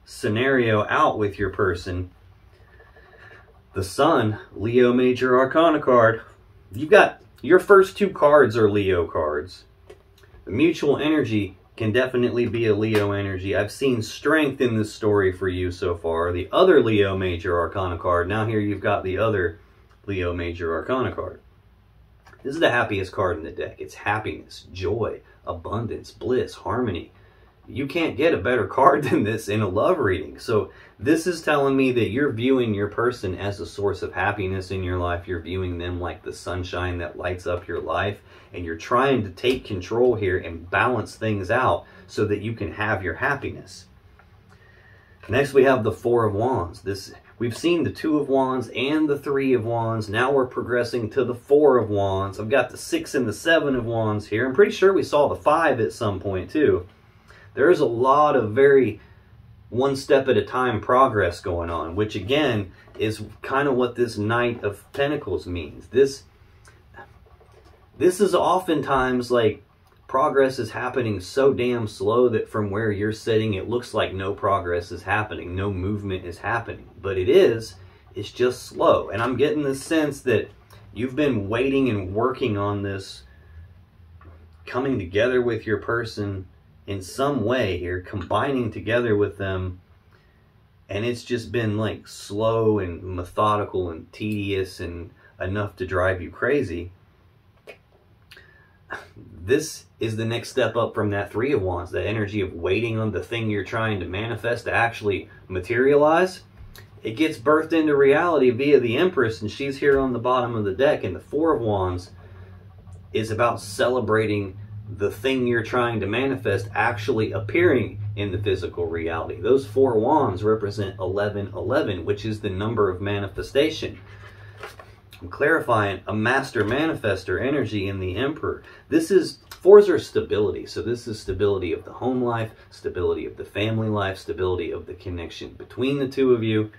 scenario out with your person. The Sun, Leo Major Arcana card. You've got your first two cards are Leo cards. The mutual energy can definitely be a Leo energy. I've seen strength in this story for you so far. The other Leo Major Arcana card. Now here you've got the other Leo Major Arcana card. This is the happiest card in the deck. It's happiness, joy, abundance, bliss, harmony. You can't get a better card than this in a love reading. So this is telling me that you're viewing your person as a source of happiness in your life. You're viewing them like the sunshine that lights up your life. And you're trying to take control here and balance things out so that you can have your happiness. Next we have the Four of Wands. We've seen the Two of Wands and the Three of Wands. Now we're progressing to the Four of Wands. I've got the Six and the Seven of Wands here. I'm pretty sure we saw the Five at some point too. There's a lot of very one step at a time progress going on, which again is kind of what this Knight of Pentacles means. This is oftentimes like progress is happening so damn slow that from where you're sitting it looks like no progress is happening, no movement is happening. But it is, it's just slow. And I'm getting the sense that you've been waiting and working on this, coming together with your person in some way here, combining together with them, and it's just been like slow and methodical and tedious and enough to drive you crazy. This is the next step up from that Three of Wands, that energy of waiting on the thing you're trying to manifest to actually materialize. It gets birthed into reality via the Empress, and she's here on the bottom of the deck, and the Four of Wands is about celebrating the thing you're trying to manifest actually appearing in the physical reality. Those Four Wands represent 1111, which is the number of manifestation. I'm clarifying a master manifester energy in the Emperor. Fours are stability. So this is stability of the home life, stability of the family life, stability of the connection between the two of you.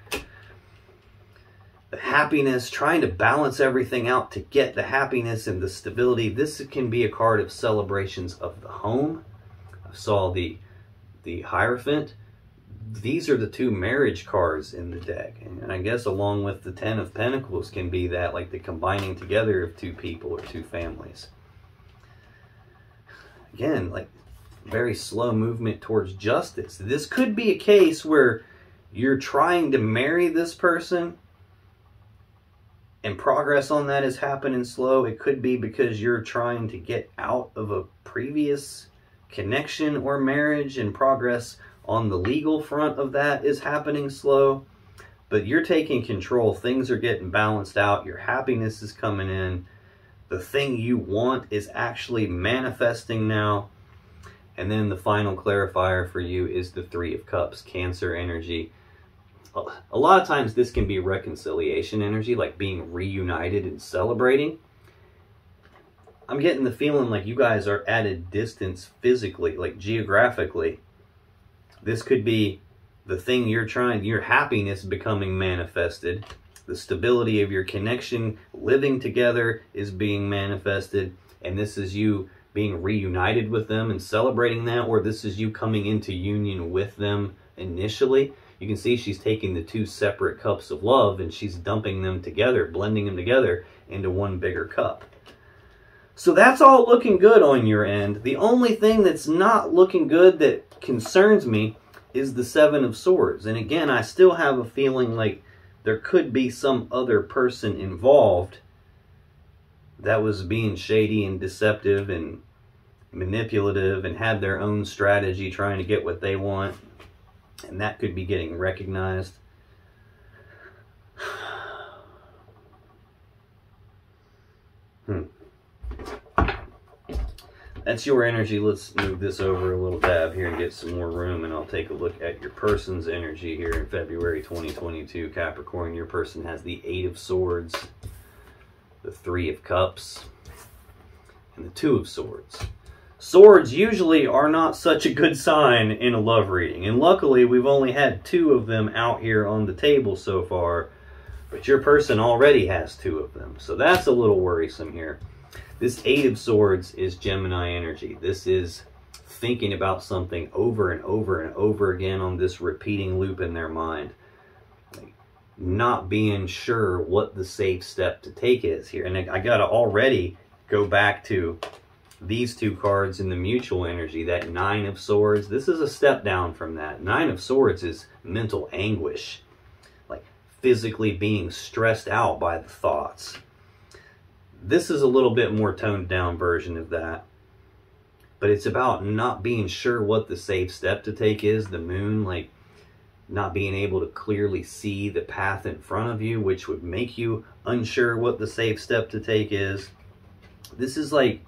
The happiness, trying to balance everything out to get the happiness and the stability. This can be a card of celebrations of the home. I saw the Hierophant. These are the two marriage cards in the deck. And I guess along with the Ten of Pentacles can be that, like the combining together of two people or two families. Again, like very slow movement towards justice. This could be a case where you're trying to marry this person, and progress on that is happening slow. It could be because you're trying to get out of a previous connection or marriage, and progress on the legal front of that is happening slow. But you're taking control. Things are getting balanced out. Your happiness is coming in. The thing you want is actually manifesting now. And then the final clarifier for you is the Three of Cups, Cancer energy. A lot of times this can be reconciliation energy, like being reunited and celebrating. I'm getting the feeling like you guys are at a distance physically, like geographically. This could be the thing you're trying, your happiness becoming manifested. The stability of your connection, living together, is being manifested. And this is you being reunited with them and celebrating that, or this is you coming into union with them initially. You can see she's taking the two separate cups of love and she's dumping them together, blending them together into one bigger cup. So that's all looking good on your end. The only thing that's not looking good that concerns me is the Seven of Swords. And again, I still have a feeling like there could be some other person involved that was being shady and deceptive and manipulative and had their own strategy trying to get what they want. And that could be getting recognized. That's your energy. Let's move this over a little dab here and get some more room, and I'll take a look at your person's energy here in February 2022. Capricorn, your person has the Eight of Swords, the Three of Cups, and the Two of Swords. Swords usually are not such a good sign in a love reading, and luckily we've only had two of them out here on the table so far, but your person already has two of them, so that's a little worrisome here. This Eight of Swords is Gemini energy. This is thinking about something over and over and over again on this repeating loop in their mind, like not being sure what the safe step to take is here. And I gotta already go back to these two cards in the mutual energy, that Nine of Swords. This is a step down from that. Nine of Swords is mental anguish, like physically being stressed out by the thoughts. This is a little bit more toned down version of that, but it's about not being sure what the safe step to take is. The Moon, like not being able to clearly see the path in front of you, which would make you unsure what the safe step to take is. This is like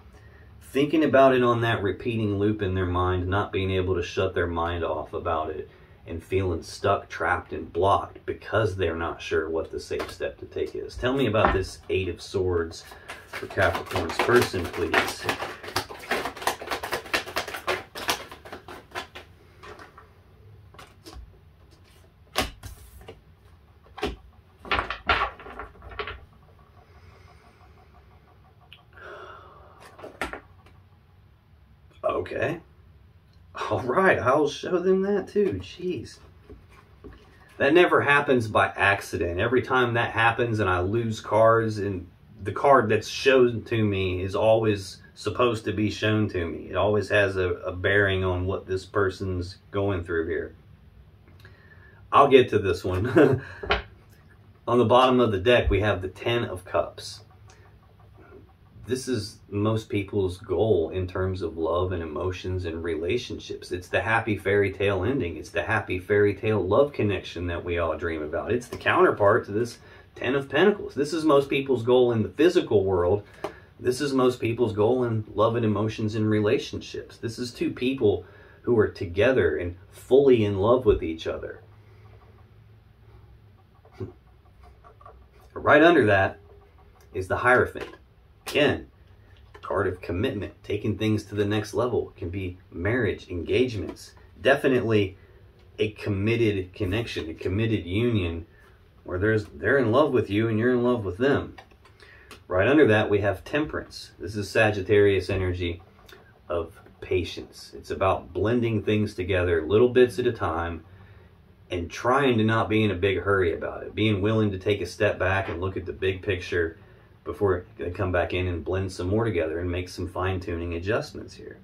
thinking about it on that repeating loop in their mind, not being able to shut their mind off about it, and feeling stuck, trapped, and blocked because they're not sure what the safe step to take is. Tell me about this Eight of Swords for Capricorn's person, please. Okay. All right, I'll show them that too. Jeez. That never happens by accident. Every time that happens and I lose cards, and the card that's shown to me is always supposed to be shown to me. It always has a bearing on what this person's going through here. I'll get to this one. On the bottom of the deck, we have the Ten of Cups. This is most people's goal in terms of love and emotions and relationships. It's the happy fairy tale ending. It's the happy fairy tale love connection that we all dream about. It's the counterpart to this Ten of Pentacles. This is most people's goal in the physical world. This is most people's goal in love and emotions and relationships. This is two people who are together and fully in love with each other. Right under that is the Hierophant. Again, card of commitment, taking things to the next level. It can be marriage, engagements. Definitely a committed connection, a committed union where they're in love with you and you're in love with them. Right under that, we have Temperance. This is Sagittarius energy of patience. It's about blending things together, little bits at a time, and trying to not be in a big hurry about it. Being willing to take a step back and look at the big picture before they come back in and blend some more together and make some fine-tuning adjustments here.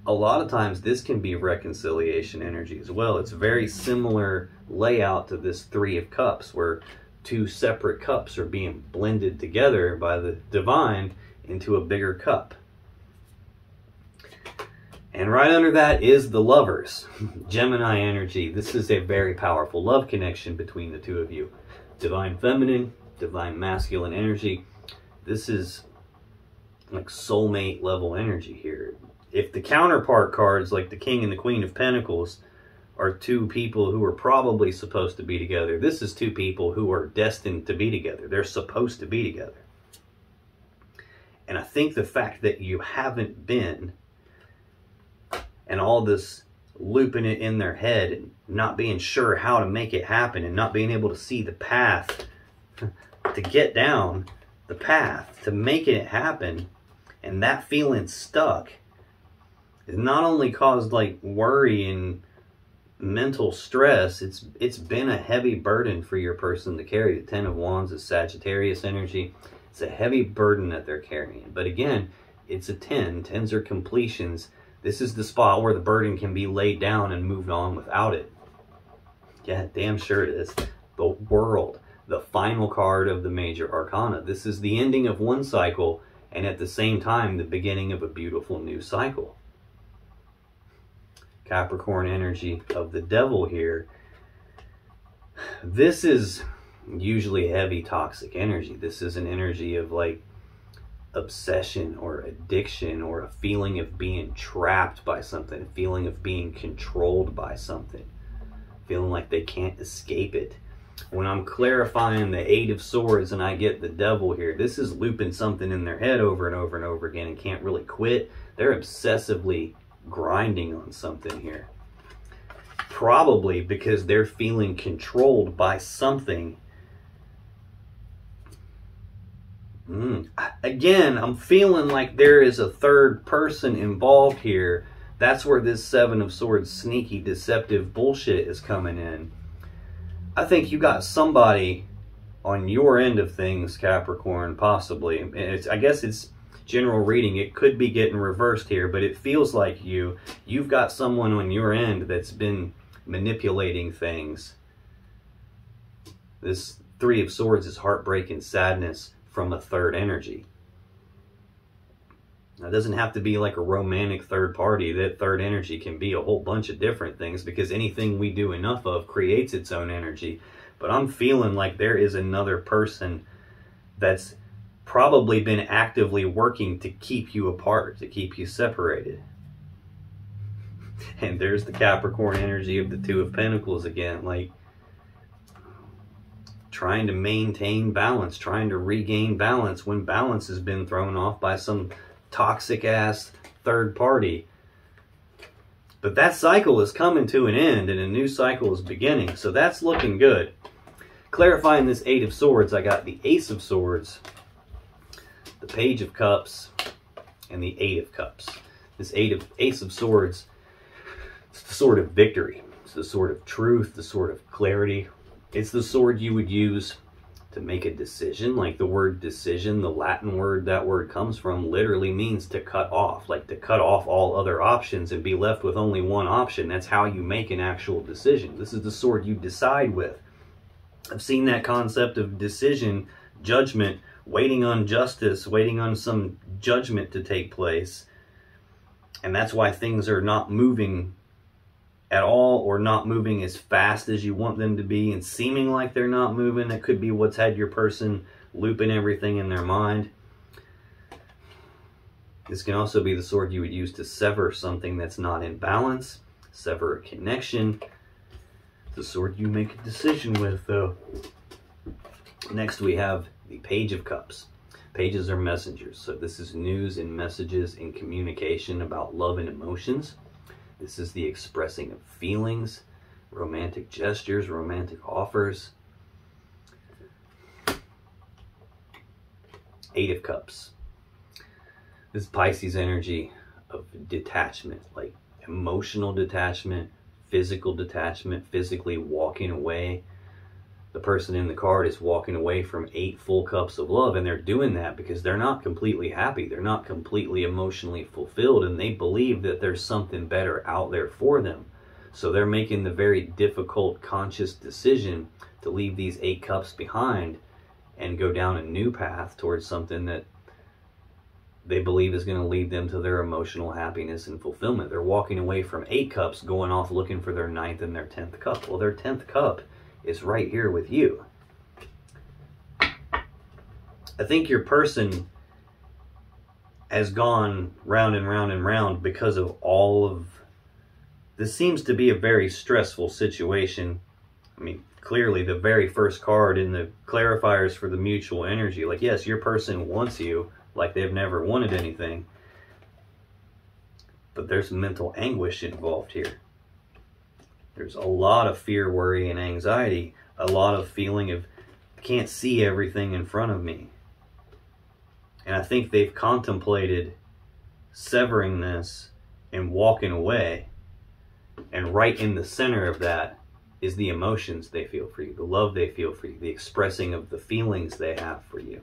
A lot of times this can be reconciliation energy as well. It's a very similar layout to this Three of Cups, where two separate cups are being blended together by the divine into a bigger cup. And right under that is the Lovers, Gemini energy. This is a very powerful love connection between the two of you. Divine feminine, divine masculine energy. This is like soulmate level energy here. If the counterpart cards, like the King and the Queen of Pentacles, are two people who are probably supposed to be together, this is two people who are destined to be together. They're supposed to be together. And I think the fact that you haven't been, and all this looping it in their head and not being sure how to make it happen and not being able to see the path to get down the path to make it happen, and that feeling stuck has not only caused like worry and mental stress, it's been a heavy burden for your person to carry. The Ten of Wands is Sagittarius energy. It's a heavy burden that they're carrying. But again, it's a 10. 10s are completions. This is the spot where the burden can be laid down and moved on without it. Yeah, damn sure it is. The World, the final card of the major arcana. This is the ending of one cycle, and at the same time, the beginning of a beautiful new cycle. Capricorn energy of the Devil here. This is usually heavy toxic energy. This is an energy of like obsession or addiction, or a feeling of being trapped by something, a feeling of being controlled by something, feeling like they can't escape it. When I'm clarifying the Eight of Swords and I get the Devil here, this is looping something in their head over and over and over again and can't really quit. They're obsessively grinding on something here, probably because they're feeling controlled by something. Again, I'm feeling like there is a third person involved here. That's where this Seven of Swords sneaky, deceptive bullshit is coming in. I think you got somebody on your end of things, Capricorn, possibly. I guess it's general reading. It could be getting reversed here, but it feels like you've got someone on your end that's been manipulating things. This Three of Swords is heartbreak and sadness from a third energy. Now, it doesn't have to be like a romantic third party. That third energy can be a whole bunch of different things, because anything we do enough of creates its own energy. But I'm feeling like there is another person that's probably been actively working to keep you apart, to keep you separated. And there's the Capricorn energy of the Two of Pentacles again, like trying to maintain balance, trying to regain balance when balance has been thrown off by some toxic ass third party. But that cycle is coming to an end and a new cycle is beginning, so that's looking good. Clarifying this Eight of Swords, I got the Ace of Swords, the Page of Cups, and the Eight of Cups. This Ace of Swords, it's the sword of victory. It's the sword of truth, the sword of clarity. It's the sword you would use to make a decision. Like the word decision, the Latin word that word comes from, literally means to cut off. Like to cut off all other options and be left with only one option. That's how you make an actual decision. This is the sword you decide with. I've seen that concept of decision, judgment, waiting on justice, waiting on some judgment to take place. And that's why things are not moving at all, or not moving as fast as you want them to be, and seeming like they're not moving. That could be what's had your person looping everything in their mind. This can also be the sword you would use to sever something that's not in balance, sever a connection. The sword you make a decision with, though. Next we have the Page of Cups. Pages are messengers, so this is news and messages and communication about love and emotions. This is the expressing of feelings, romantic gestures, romantic offers. Eight of Cups. This is Pisces energy of detachment, like emotional detachment, physical detachment, physically walking away. The person in the card is walking away from 8 full cups of love, and they're doing that because they're not completely happy. They're not completely emotionally fulfilled, and they believe that there's something better out there for them. So they're making the very difficult, conscious decision to leave these 8 cups behind and go down a new path towards something that they believe is going to lead them to their emotional happiness and fulfillment. They're walking away from 8 cups, going off looking for their 9th and their 10th cup. Well, their 10th cup is right here with you. I think your person has gone round and round and round because of all of this. Seems to be a very stressful situation. I mean, clearly the very first card in the clarifiers for the mutual energy, like, yes, your person wants you like they've never wanted anything, but there's mental anguish involved here. There's a lot of fear, worry, and anxiety, a lot of feeling of can't see everything in front of me. And I think they've contemplated severing this and walking away. And right in the center of that is the emotions they feel for you, the love they feel for you, the expressing of the feelings they have for you.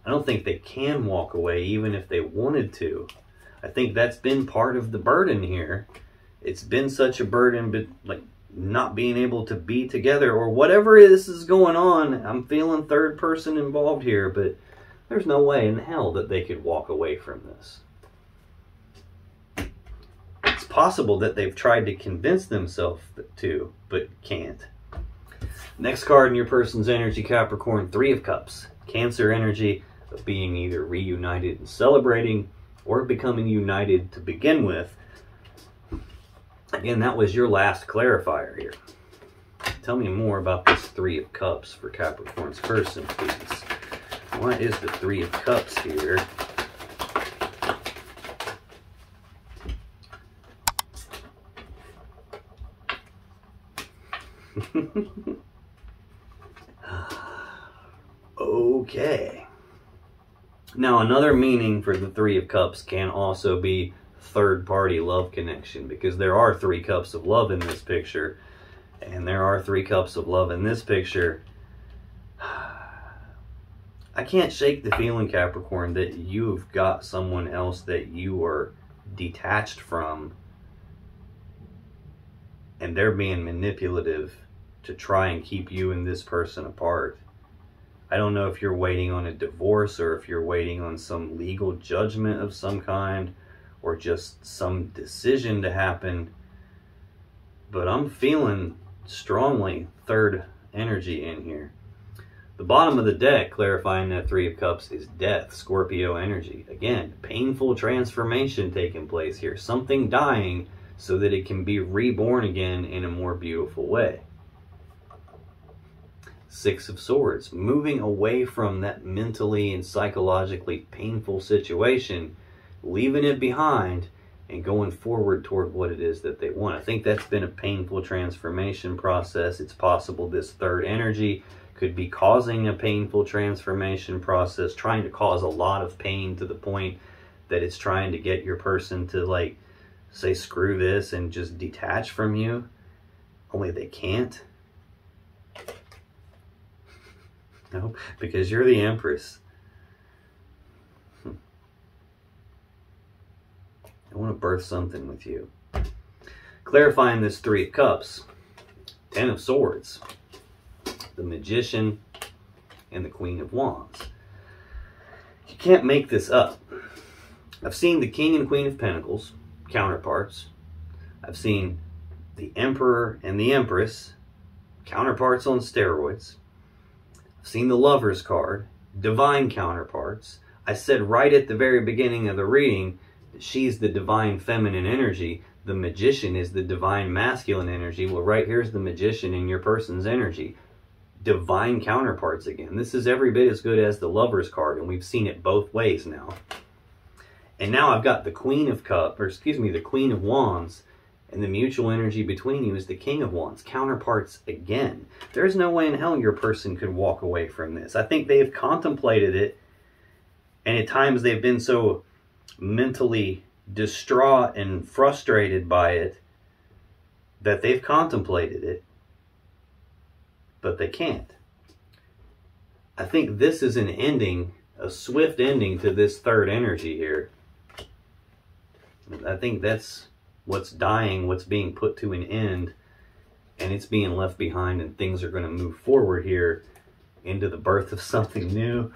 I don't think they can walk away even if they wanted to. I think that's been part of the burden here. It's been such a burden, but like not being able to be together or whatever this is going on. I'm feeling third person involved here, but there's no way in hell that they could walk away from this. It's possible that they've tried to convince themselves to, but can't. Next card in your person's energy, Capricorn, 3 of Cups. Cancer energy of being either reunited and celebrating or becoming united to begin with. Again, that was your last clarifier here. Tell me more about this 3 of Cups for Capricorn's person, please. What is the 3 of Cups here? Okay. Now, another meaning for the 3 of Cups can also be third-party love connection, because there are 3 cups of love in this picture, and there are 3 cups of love in this picture. I can't shake the feeling, Capricorn, that you've got someone else that you are detached from, and they're being manipulative to try and keep you and this person apart. I don't know if you're waiting on a divorce or if you're waiting on some legal judgment of some kind or just some decision to happen, but I'm feeling strongly third energy in here. The bottom of the deck, clarifying that 3 of Cups, is death, Scorpio energy. Again, painful transformation taking place here. Something dying so that it can be reborn again in a more beautiful way. 6 of Swords, moving away from that mentally and psychologically painful situation, leaving it behind and going forward toward what it is that they want. I think that's been a painful transformation process. It's possible this third energy could be causing a painful transformation process, trying to cause a lot of pain to the point that it's trying to get your person to, like, say screw this and just detach from you. Only they can't. No, because you're the Empress. I want to birth something with you. Clarifying this 3 of Cups, 10 of Swords, the Magician, and the Queen of Wands. You can't make this up. I've seen the King and Queen of Pentacles, counterparts. I've seen the Emperor and the Empress, counterparts on steroids. I've seen the Lover's card, divine counterparts. I said right at the very beginning of the reading that she's the divine feminine energy. The Magician is the divine masculine energy. Well, right here's the Magician in your person's energy. Divine counterparts again. This is every bit as good as the Lover's card, and we've seen it both ways now. And now I've got the Queen of Cups, or excuse me, the Queen of Wands, and the mutual energy between you is the King of Wands. Counterparts again. There's no way in hell your person could walk away from this. I think they've contemplated it, and at times they've been so mentally distraught and frustrated by it that they've contemplated it, but they can't. I think this is an ending, a swift ending to this third energy here. I think that's what's dying, what's being put to an end and it's being left behind, and things are going to move forward here into the birth of something new.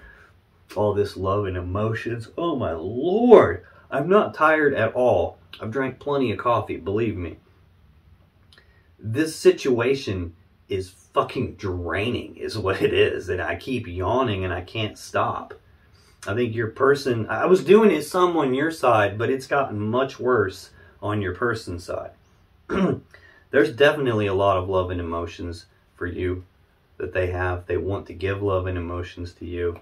All this love and emotions. Oh my Lord, I'm not tired at all. I've drank plenty of coffee, believe me. This situation is fucking draining is what it is, and I keep yawning and I can't stop. I think your person, I was doing it some on your side, but it's gotten much worse on your person's side. There's definitely a lot of love and emotions for you that they have. They want to give love and emotions to you.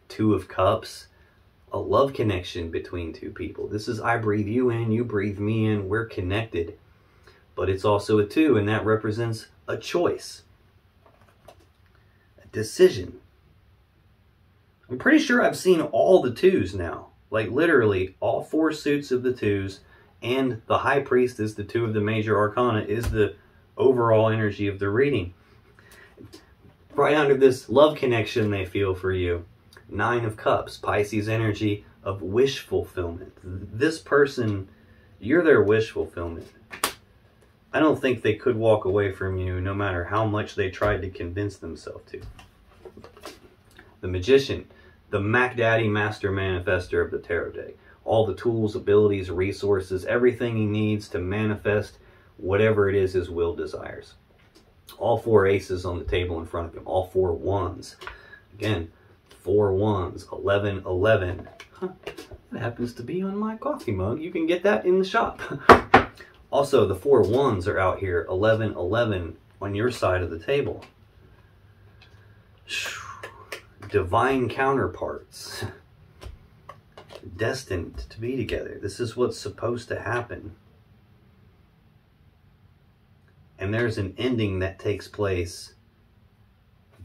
Two of Cups, a love connection between two people. This is I breathe you in, you breathe me in, we're connected. But it's also a two, and that represents a choice, a decision. I'm pretty sure I've seen all the twos now. Like literally all four suits of the twos, and the High Priestess, the two of the major arcana, is the overall energy of the reading. Right under this love connection they feel for you. Nine of Cups, Pisces energy of wish fulfillment. This person, you're their wish fulfillment. I don't think they could walk away from you no matter how much they tried to convince themselves to. The Magician, the Mac Daddy Master Manifester of the Tarot deck. All the tools, abilities, resources, everything he needs to manifest whatever it is his will desires. All four aces on the table in front of him. All four wands. Again, 4 wands, 11, 11. Huh, that happens to be on my coffee mug. You can get that in the shop. Also, the 4 wands are out here, 11, 11 on your side of the table. Divine counterparts. Destined to be together. This is what's supposed to happen. And there's an ending that takes place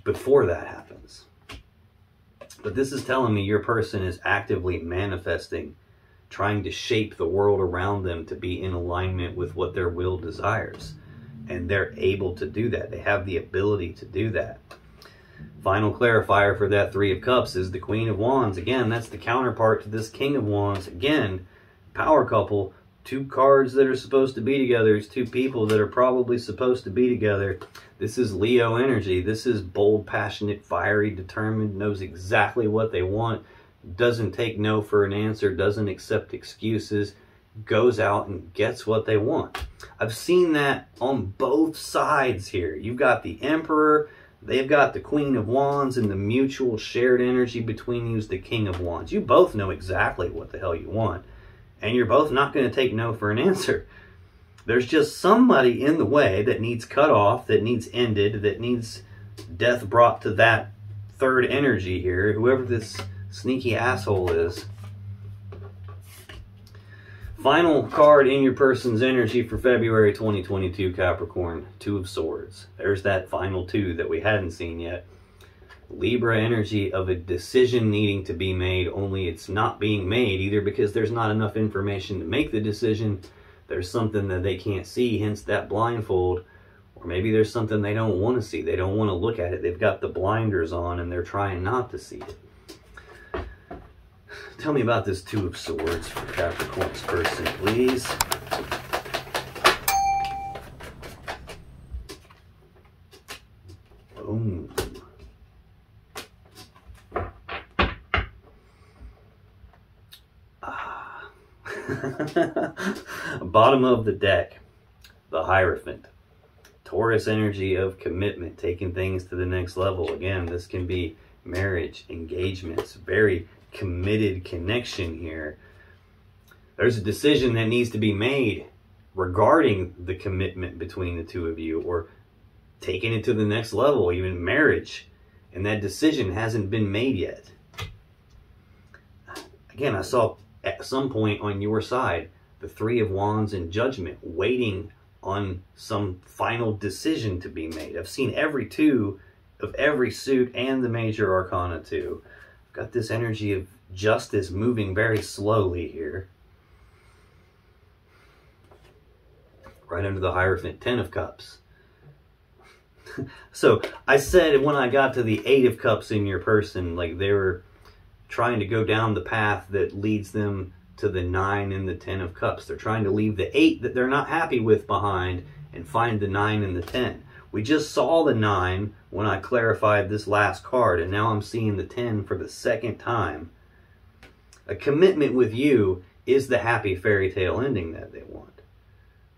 before that happens. But this is telling me your person is actively manifesting, trying to shape the world around them to be in alignment with what their will desires. And they're able to do that. They have the ability to do that. Final clarifier for that 3 of Cups is the Queen of Wands. Again, that's the counterpart to this King of Wands. Again, power couple. 2 cards that are supposed to be together. It's 2 people that are probably supposed to be together. This is Leo energy. This is bold, passionate, fiery, determined, knows exactly what they want, doesn't take no for an answer, doesn't accept excuses, goes out and gets what they want. I've seen that on both sides here. You've got the Emperor, they've got the Queen of Wands, and the mutual shared energy between you is the King of Wands. You both know exactly what the hell you want. And you're both not going to take no for an answer. There's just somebody in the way that needs cut off, that needs ended, that needs death brought to that third energy here, whoever this sneaky asshole is. Final card in your person's energy for February 2022, Capricorn, 2 of Swords. There's that final 2 that we hadn't seen yet. Libra energy of a decision needing to be made, only it's not being made, either because there's not enough information to make the decision, there's something that they can't see, hence that blindfold, or maybe there's something they don't want to see, they don't want to look at it, they've got the blinders on and they're trying not to see it. Tell me about this 2 of Swords for Capricorn's person, please. Boom. Bottom of the deck, the Hierophant. Taurus energy of commitment, taking things to the next level. Again, this can be marriage, engagements, very committed connection here. There's a decision that needs to be made regarding the commitment between the 2 of you, or taking it to the next level, even marriage. And that decision hasn't been made yet. Again, I saw at some point on your side the 3 of Wands and Judgment, waiting on some final decision to be made. I've seen every 2 of every suit and the major arcana too. I've got this energy of justice moving very slowly here. Right under the Hierophant, 10 of Cups. So I said when I got to the 8 of Cups in your person, like they were trying to go down the path that leads them to the 9 and the 10 of Cups. They're trying to leave the 8 that they're not happy with behind and find the 9 and the 10. We just saw the 9 when I clarified this last card, and now I'm seeing the 10 for the second time. A commitment with you is the happy fairy tale ending that they want.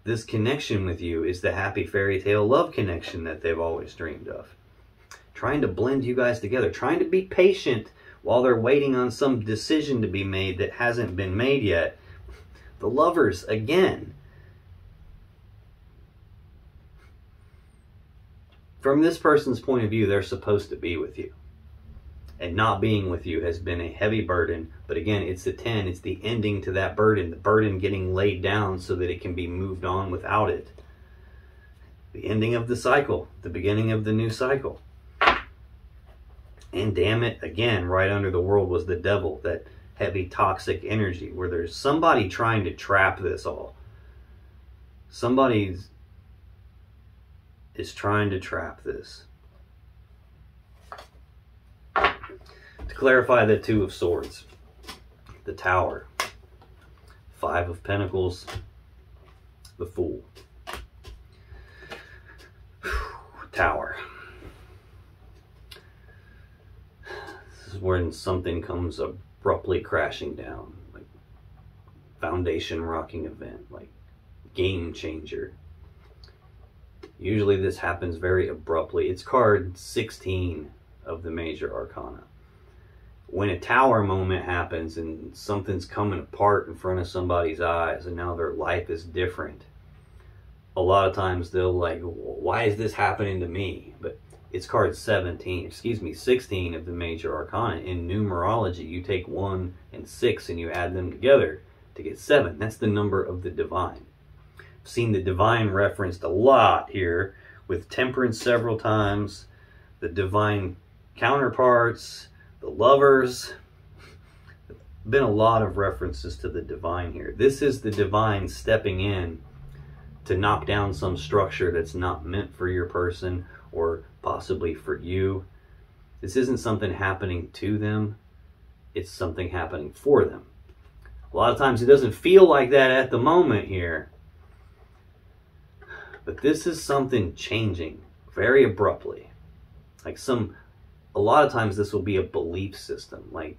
This connection with you is the happy fairy tale love connection that they've always dreamed of. Trying to blend you guys together, trying to be patient while they're waiting on some decision to be made that hasn't been made yet. The Lovers, again. From this person's point of view, they're supposed to be with you. And not being with you has been a heavy burden. But again, it's the 10. It's the ending to that burden. The burden getting laid down so that it can be moved on without it. The ending of the cycle. The beginning of the new cycle. And damn it, again, right under the World was the Devil. That heavy toxic energy where there's somebody trying to trap this all. Somebody is trying to trap this. To clarify, the Two of Swords, the Tower, 5 of Pentacles, the Fool. Tower. This is when something comes abruptly crashing down, like foundation rocking event, like game changer. Usually this happens very abruptly. It's card 16 of the Major Arcana. When a tower moment happens and something's coming apart in front of somebody's eyes and now their life is different, a lot of times they'll like, why is this happening to me? But it's card 16 of the Major Arcana. In numerology, you take 1 and 6 and you add them together to get 7. That's the number of the divine. I've seen the divine referenced a lot here with Temperance several times, the divine counterparts, the Lovers. Been a lot of references to the divine here. This is the divine stepping in to knock down some structure that's not meant for your person or possibly for you. This isn't something happening to them. It's something happening for them. A lot of times it doesn't feel like that at the moment here. But this is something changing very abruptly. Like a lot of times this will be a belief system. Like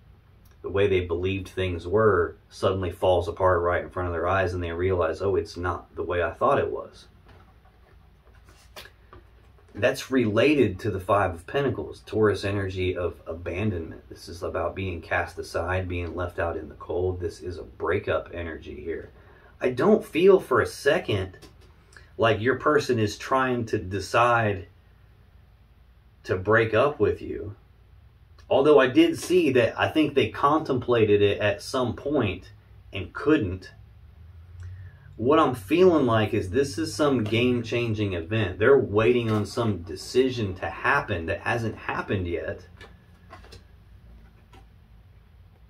the way they believed things were suddenly falls apart right in front of their eyes and they realize, oh, it's not the way I thought it was. That's related to the 5 of Pentacles, Taurus energy of abandonment. This is about being cast aside, being left out in the cold. This is a breakup energy here. I don't feel for a second like your person is trying to decide to break up with you. Although I did see that I think they contemplated it at some point and couldn't. What I'm feeling like is this is some game-changing event. They're waiting on some decision to happen that hasn't happened yet,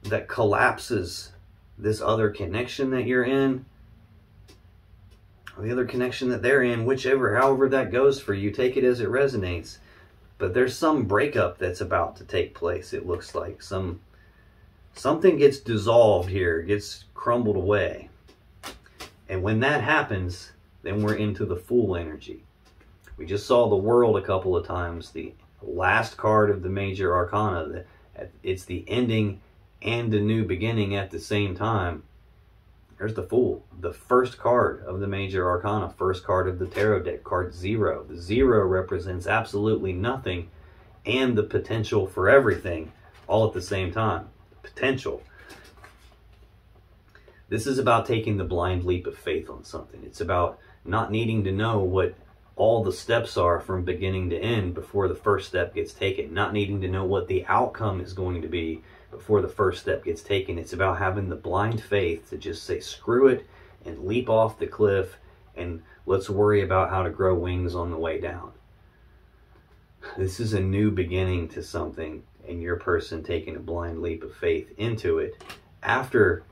that collapses this other connection that you're in, or the other connection that they're in, however that goes for you. Take it as it resonates. But there's some breakup that's about to take place. It looks like something gets dissolved here, gets crumbled away. And when that happens, then we're into the Fool energy. We just saw the World a couple of times. The last card of the Major Arcana. It's the ending and the new beginning at the same time. There's the Fool. The first card of the Major Arcana. First card of the Tarot deck. Card 0. The 0 represents absolutely nothing and the potential for everything all at the same time. Potential. This is about taking the blind leap of faith on something. It's about not needing to know what all the steps are from beginning to end before the first step gets taken. Not needing to know what the outcome is going to be before the first step gets taken. It's about having the blind faith to just say screw it and leap off the cliff and let's worry about how to grow wings on the way down. This is a new beginning to something and your person taking a blind leap of faith into it after.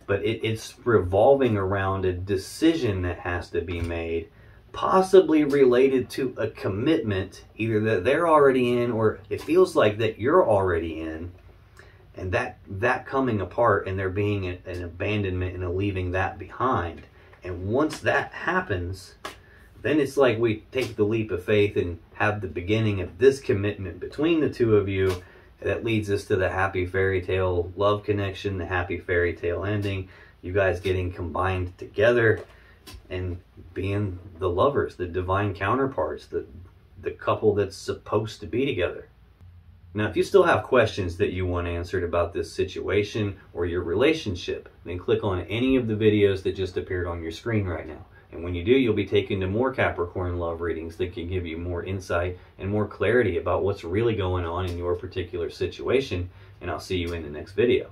But it's revolving around a decision that has to be made, possibly related to a commitment, either that they're already in or it feels like that you're already in, and that coming apart and there being an abandonment and a leaving that behind. And once that happens, then it's like we take the leap of faith and have the beginning of this commitment between the two of you that leads us to the happy fairy tale love connection, the happy fairy tale ending, you guys getting combined together and being the lovers, the divine counterparts, the couple that's supposed to be together. Now, if you still have questions that you want answered about this situation or your relationship, then click on any of the videos that just appeared on your screen right now. And when you do, you'll be taken to more Capricorn love readings that can give you more insight and more clarity about what's really going on in your particular situation. And I'll see you in the next video.